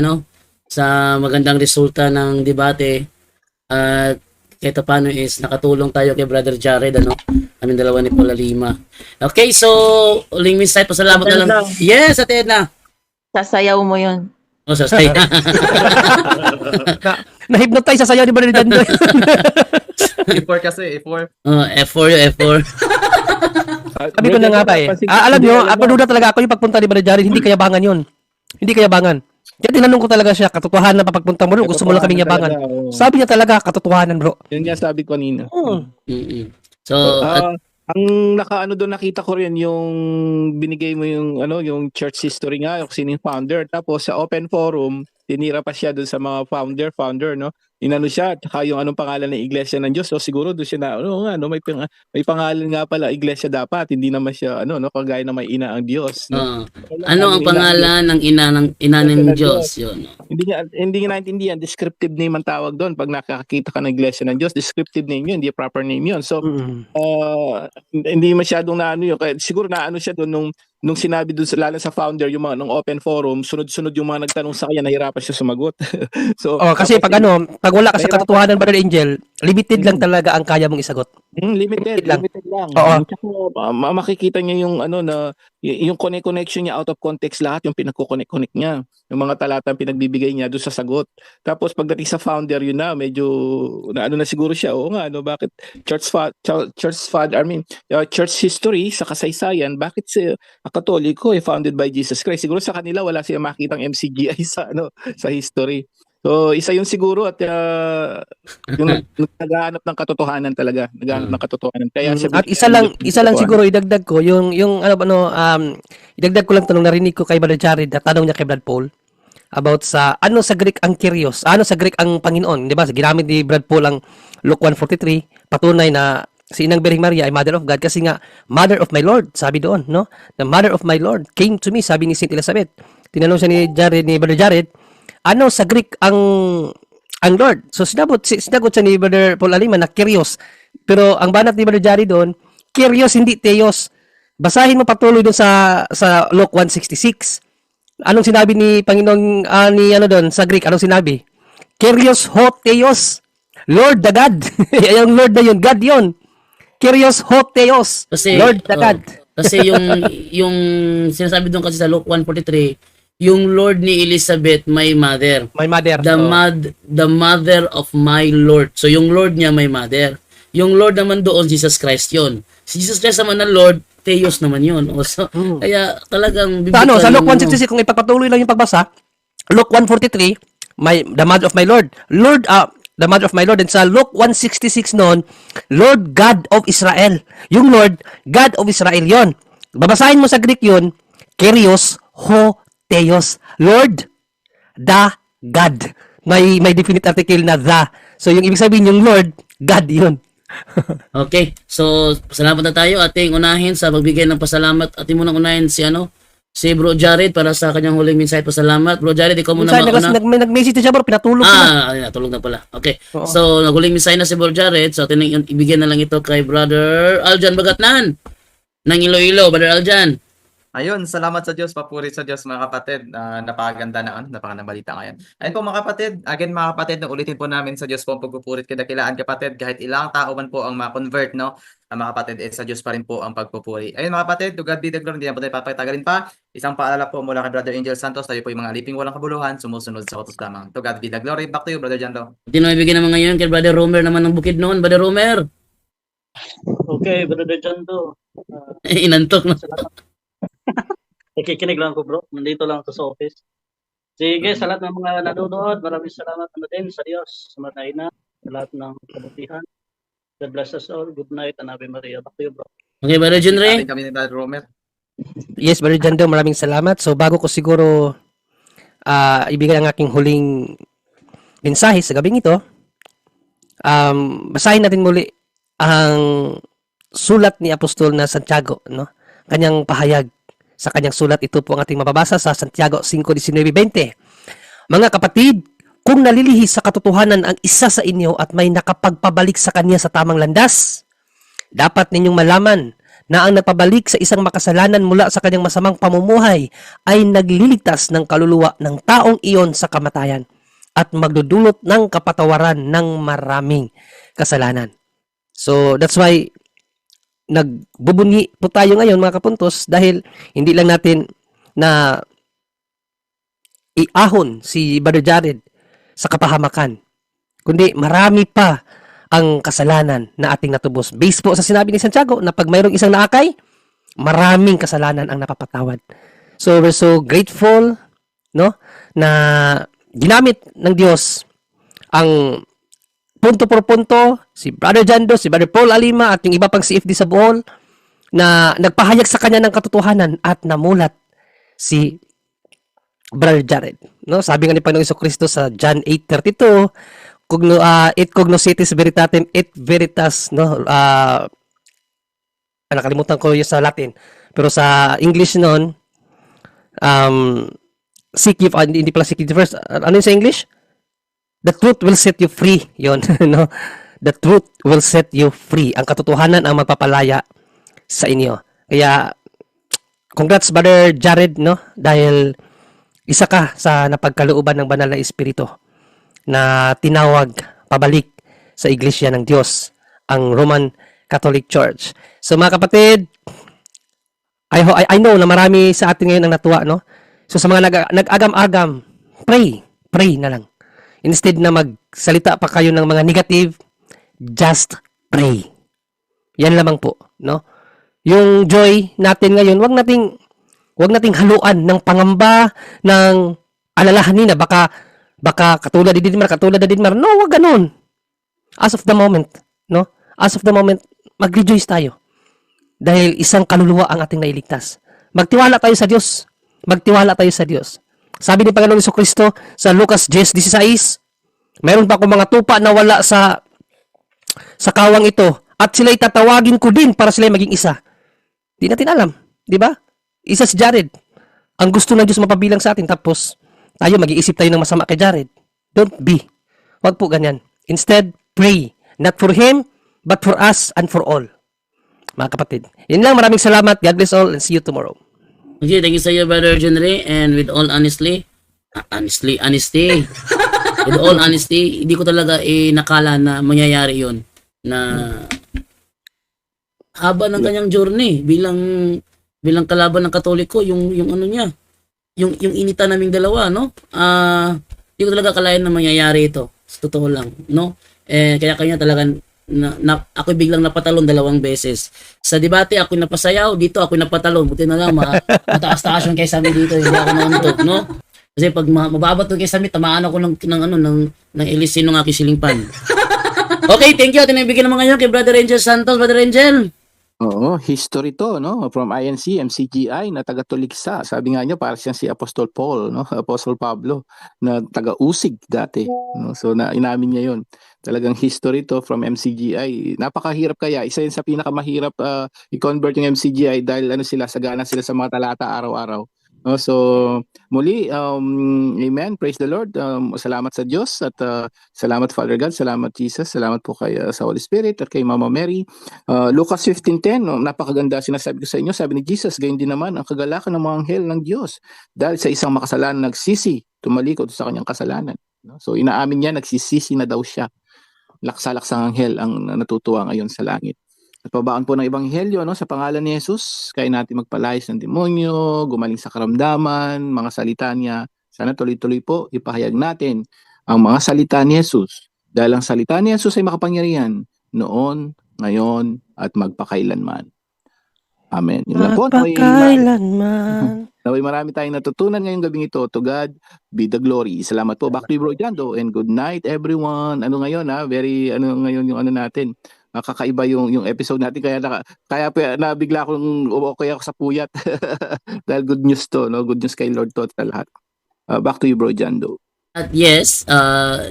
sa magandang resulta ng debate. At kahit paano is nakatulong tayo kay Brother Jared, Kaming dalawa ni Paula Lima. Okay, so, uling minsan, pasalamat na lang. Yes, Ate Edna. Sasayaw mo yun. Oh, sasay. Na-hypnotize sa sayo ni Brother Jando. E4 kasi, E4. F4 yung F4. Sabi ko na nga pa eh. Alam nyo, ako duda talaga ako yung pagpunta ni Brother Jared, hindi kayabangan yun. Hindi kayabangan. Kaya tinanong ko talaga siya, katotohanan na papagpunta mo rin, gusto mo lang kaming yabangan. Sabi niya talaga, katotohanan bro. Yun nga sabi ko kanina. So, Ang doon nakita ko rin yung binigay mo yung church history nga, yung sino yung founder. Tapos sa open forum, tinira pa siya doon sa mga founder, no? Inano siya, tsaka yung anong pangalan ng Iglesia ng Diyos. So siguro doon siya na, may pangalan nga pala, Iglesia dapat, hindi naman siya, kagaya na may ina ang Diyos. No? ano ang pangalan ng ina ng Diyos? Yun. Hindi niya naintindihan, descriptive name ang tawag doon. Pag nakakita ka ng Iglesia ng Diyos, descriptive name yun, hindi proper name yun. So, hindi masyadong yun. Kaya siguro siya doon nung sinabi doon lalo sa founder yung mga nung open forum, sunod-sunod yung mga nagtanong sa kanya, nahirapan siya sumagot. So kasi pag wala ka sa katotohanan, Brother Angel, limited lang talaga ang kaya mong isagot. Limited lang. Oo. Tsaka, makikita niya yung yung connection niya out of context, lahat yung pinagko-connect niya. Yung mga talatang pinagbibigay niya doon sa sagot. Tapos pagdating sa founder, yun na medyo na siguro siya. Oo nga, bakit church history sa kasaysayan, bakit si Katoliko founded by Jesus Christ? Siguro sa kanila wala siya makitang MCGI sa history. So isa yun siguro at yung naghahanap ng katotohanan talaga, Kaya At isa lang siguro idagdag ko yung idagdag ko lang tanong narinig ko kay Brother Jared, tanong niya kay Brad Paul about sa sa Greek ang Kyrios, sa Greek ang Panginoon, di ba? Ginamit ni Brad Paul ang Luke 1:43, patunay na si Inang Birhing Maria ay Mother of God kasi nga Mother of my Lord, sabi doon, no? The Mother of my Lord came to me, sabi ni Saint Elizabeth. Tinanong siya ni Brother Jared, ano sa Greek ang Lord? So sinagot siya ni Brother Paul Alima na Kyrios. Pero ang banat ni Brother Jared doon, Kyrios hindi Theos. Basahin mo patuloy doon sa Luke 1:66. Anong sinabi ni Panginoon doon sa Greek? Anong sinabi? Kyrios ho Theos. Lord the God. Yung Lord na yun, God yun. Kyrios ho Theos. Kasi, Lord the God. Kasi yung sinasabi doon kasi sa Luke 1:43, yung Lord ni Elizabeth may mother. My mother. The mother of my Lord. So yung Lord niya may mother. Yung Lord naman doon, Jesus Christ yun. Si Jesus Christ naman na Lord, Theos naman yun. So, kaya talagang Sa Luke 1:66, kung ipagpatuloy lang yung pagbasa, Luke 1:43, the mother of my Lord. The mother of my Lord. And sa Luke 1:66 noon, Lord God of Israel. Yung Lord, God of Israel yon. Babasahin mo sa Greek yun, Kyrios ho Theos. Lord, the God. May definite article na the. So yung ibig sabihin yung Lord, God yun. Okay. So, salamat na tayo. Ating unahin sa magbigay ng pasalamat. Ating munang unahin si Bro Jared para sa kanyang huling mensahe. Pasalamat. Bro Jared, ikaw muna mauna. Nag-message siya bro, pinatulog ko na. Natulog na pala. Okay. Oo. So, naghuling mensahe na si Bro Jared. So, ibigyan na lang ito kay Brother Aljan Bagatnan ng Iloilo. Brother Aljan. Ayun, salamat sa Diyos, papuri sa Diyos mga kapatid. Napakaganda na napakagandang balita ngayon. Ayun po mga kapatid, again mga kapatid, ulitin po namin sa Diyos po ang pagpupurit kadakilaan kapatid, kahit ilang tao man po ang ma-convert, no? Mga kapatid, sa Diyos pa rin po ang pagpupuri. Ayun mga kapatid, to God be the glory, hindi na po tayo papatagalin pa. Isang paalala po mula kay Brother Angel Santos, tayo po yung mga aliping walang kabuluhan, sumusunod sa utos lamang. To God be the glory. Back to you, Brother Jando. Tinawibigyan naman ngayon kay Brother Romer naman ng bukid noon. Brother Romer, Okay, Brother Jando. inantok na. Salamat. Nakikinig lang ko, bro. Nandito lang ako sa office. Sige, sa lahat ng mga nanonood, maraming salamat na din sa Diyos, sa mga ina, sa lahat ng kabutihan. God bless us all. Good night and Ave Maria. Back to you, bro. Okay, Brother Junre. Ating kami ni Brother Romer. Yes, Brother Jando, maraming salamat. So bago ko siguro ibigay ang aking huling mensahe sa gabing ito, basahin natin muli ang sulat ni Apostol na Santiago, no? Kanyang pahayag sa kanyang sulat. Ito po ang ating mababasa sa Santiago 5:19-20. Mga kapatid, kung nalilihis sa katotohanan ang isa sa inyo at may nakapagpabalik sa kanya sa tamang landas, dapat ninyong malaman na ang napabalik sa isang makasalanan mula sa kanyang masamang pamumuhay ay nagliligtas ng kaluluwa ng taong iyon sa kamatayan at magdudulot ng kapatawaran ng maraming kasalanan. So that's why nagbubunyi po tayo ngayon mga kapuntos, dahil hindi lang natin na iahon si Brother Jared sa kapahamakan, kundi marami pa ang kasalanan na ating natubos. Based po sa sinabi ni Santiago na pag mayroong isang naakay, maraming kasalanan ang napapatawad. So we're so grateful, no, na ginamit ng Diyos ang punto por punto, si Brother Jando, si Brother Paul Alima at yung iba pang CFD sa Bohol na nagpahayag sa kanya ng katotohanan at namulat si Brother Jared. No, sabi nga ni Panginoong Jesucristo sa John 8:32, et cognoscitis veritatem et veritas, no, nakalimutan ko yung sa Latin, pero sa English noon, seek ye, hindi pala seek ye first, ano yun sa English? The truth will set you free. Yon, no? The truth will set you free. Ang katotohanan ang magpapalaya sa inyo. Kaya, congrats Brother Jared, no? Dahil isa ka sa napagkalooban ng banal na espiritu na tinawag pabalik sa iglesia ng Diyos, ang Roman Catholic Church. So mga kapatid, I know na marami sa atin ngayon ang natuwa, no? So sa mga nag-agam-agam, pray na lang. Instead na magsalita pa kayo ng mga negative, just pray. Yan lamang po, no? Yung joy natin ngayon, wag nating haluan ng pangamba, ng alalahanin na baka katulad ni Didmar. No, wag ganun. As of the moment, no? As of the moment, mag-rejoice tayo. Dahil isang kaluluwa ang ating nailigtas. Magtiwala tayo sa Diyos. Sabi ni Panginoon Jesucristo sa Lucas 10:16, mayroon pa akong mga tupa na wala sa kawang ito at sila'y tatawagin ko din para sila'y maging isa. Di natin alam, di ba? Isa si Jared. Ang gusto ng Diyos mapabilang sa atin, tapos tayo mag-iisip tayo ng masama kay Jared. Don't be. Wag po ganyan. Instead, pray. Not for him, but for us and for all. Mga kapatid. Yun lang, maraming salamat. God bless all and see you tomorrow. Okay, thank you sa iyo, Brother Junre. And with all honesty, with all honesty, hindi ko talaga nakala na mangyayari yon, na haba ng kanyang journey bilang kalaban ng Katoliko, yung ano niya, yung inita naming dalawa, no? Hindi ko talaga akalain na mangyayari ito. Sa totoo lang, no? Kaya talaga ako biglang napatalon 2 beses. Sa debate ako napasayaw, dito ako napatalon. Buti na lang mataas-taas yung kaysa amin dito, hindi ako nauntok, no? Kasi pag mababato kaysa amin, tamaan ako ng ilisin ng aking silingpan. Okay, thank you. Tinibigyan naman ngayon kay Brother Angel Santos. Brother Angel. Oo, history to, no? From INC, MCGI, na taga-Tuligsa. Sabi nga niya, para siyang si Apostol Paul, no? Apostol Pablo, na taga-Usig dati. No? So, inamin niya yun. Talagang history to from MCGI. Napakahirap kaya. Isa yun sa pinakamahirap i-convert yung MCGI dahil sagana sila sa mga talata araw-araw. No, so muli, amen, praise the Lord. Salamat sa Diyos at salamat Father God, salamat Jesus, salamat po kay sa Holy Spirit at kay Mama Mary. Lucas 15:10, no, napakaganda sinasabi ko sa inyo, sabi ni Jesus, gayon din naman ang kagalakan ng mga anghel ng Diyos dahil sa isang makasalanan nagsisi, tumalikod sa kanyang kasalanan. No? So inaamin niya, nagsisisi na daw siya. Laksa-laksang anghel ang natutuwa ngayon sa langit. At pabaan po ng ebanghelyo, no, sa pangalan ni Jesus, kaya natin magpalayas ng demonyo, gumaling sa karamdaman, mga salita niya. Sana tuloy-tuloy po ipahayag natin ang mga salita ni Jesus. Dahil ang salita ni Jesus ay makapangyarihan noon, ngayon, at magpakailanman. Amen. Yun lang po. Magpakailanman. Naway marami tayong natutunan ngayong gabing ito. To God be the glory. Salamat po. Back to you, Bro Jando, and good night, everyone. Ano ngayon, ha? Very, ano ngayon yung ano natin. Kakaiba yung episode natin, kaya nabigla akong okay ako sa puyat. Dahil good news to, no? Good news kay Lord to sa lahat. Back to you, Bro Jando. At yes,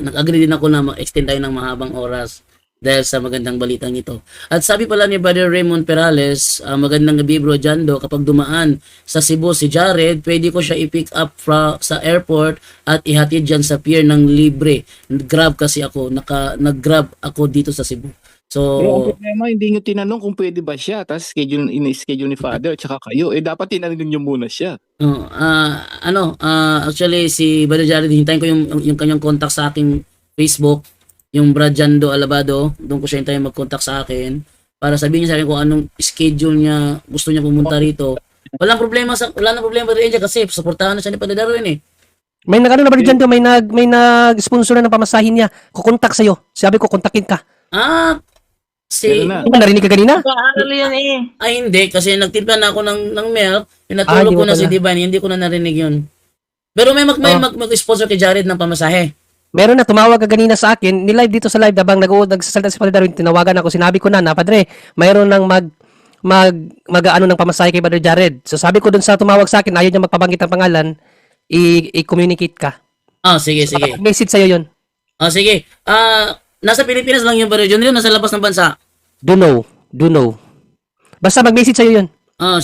nag-agree din ako na mag-extend tayo ng mahabang oras dahil sa magandang balitang ito. At sabi pala ni Brother Raymond Perales, magandang gabi Bro Jando, kapag dumaan sa Cebu si Jared, pwede ko siya i-pick up sa airport at ihatid dyan sa pier ng libre. Grab kasi ako, nag-grab ako dito sa Cebu. So, ang problema, hindi nyo tinanong kung pwede ba siya, tapos in-schedule ni Father, tsaka kayo. Dapat tinanong nyo muna siya. Actually, si Brother Jared, hintayin ko yung kanyang contact sa aking Facebook, yung Brad Jando Alabado, doon ko siya hintayin mag-contact sa akin, para sabihin niya sa akin kung anong schedule niya, gusto niya pumunta rito. Wala nang problema rin niya kasi suportahan na siya ni Padre Darwin eh. May nag-ano na ba dyan, may nag-sponsor na ng pamasahin niya. Kukontak sa'yo. Sabi ko, kontakin ka. Ganun na. Di ba narinig ka kanina? Paaral yan eh. Ay hindi, kasi nagtimpla na ako ng milk, pinatulog ko na si Divine, hindi ko na narinig yun. Pero may mag-sponsor kay Jared ng pamasahe. Meron na, tumawag ka kanina sa akin, ni-live dito sa live, habang nagsasalita si Padre Darwin, tinawagan ako, sinabi ko na, Padre, mayroon ng mag-ano ng pamasahe kay Padre Jared. So sabi ko dun sa tumawag sa akin, ayaw niya magpabanggit ng pangalan, i-communicate ka. Sige. Message sa'yo yun. Sige. Nasa Pilipinas lang yung Brother John, nasa labas ng bansa. Do know. Basta mag-message sa'yo yun.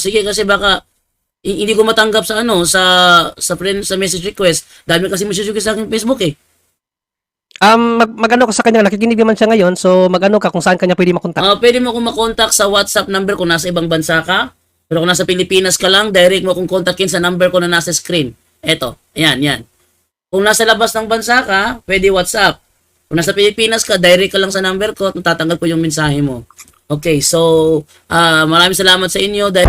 Sige kasi baka hindi ko matanggap sa friend sa message request. Dami kasi message request sa aking Facebook eh. Mag-ano ka sa kanya, nakikinig naman siya ngayon, so mag-ano ka kung saan kanya pwede makontak. Pwede mo akong makontak sa WhatsApp number kung nasa ibang bansa ka. Pero kung nasa Pilipinas ka lang, direct mo akong kontakin sa number ko na nasa screen. Eto, yan. Kung nasa labas ng bansa ka, pwede WhatsApp. Kung nasa Pilipinas ka, direct ka lang sa number ko at tatanggap ko yung mensahe mo. Okay, so maraming salamat sa inyo dahil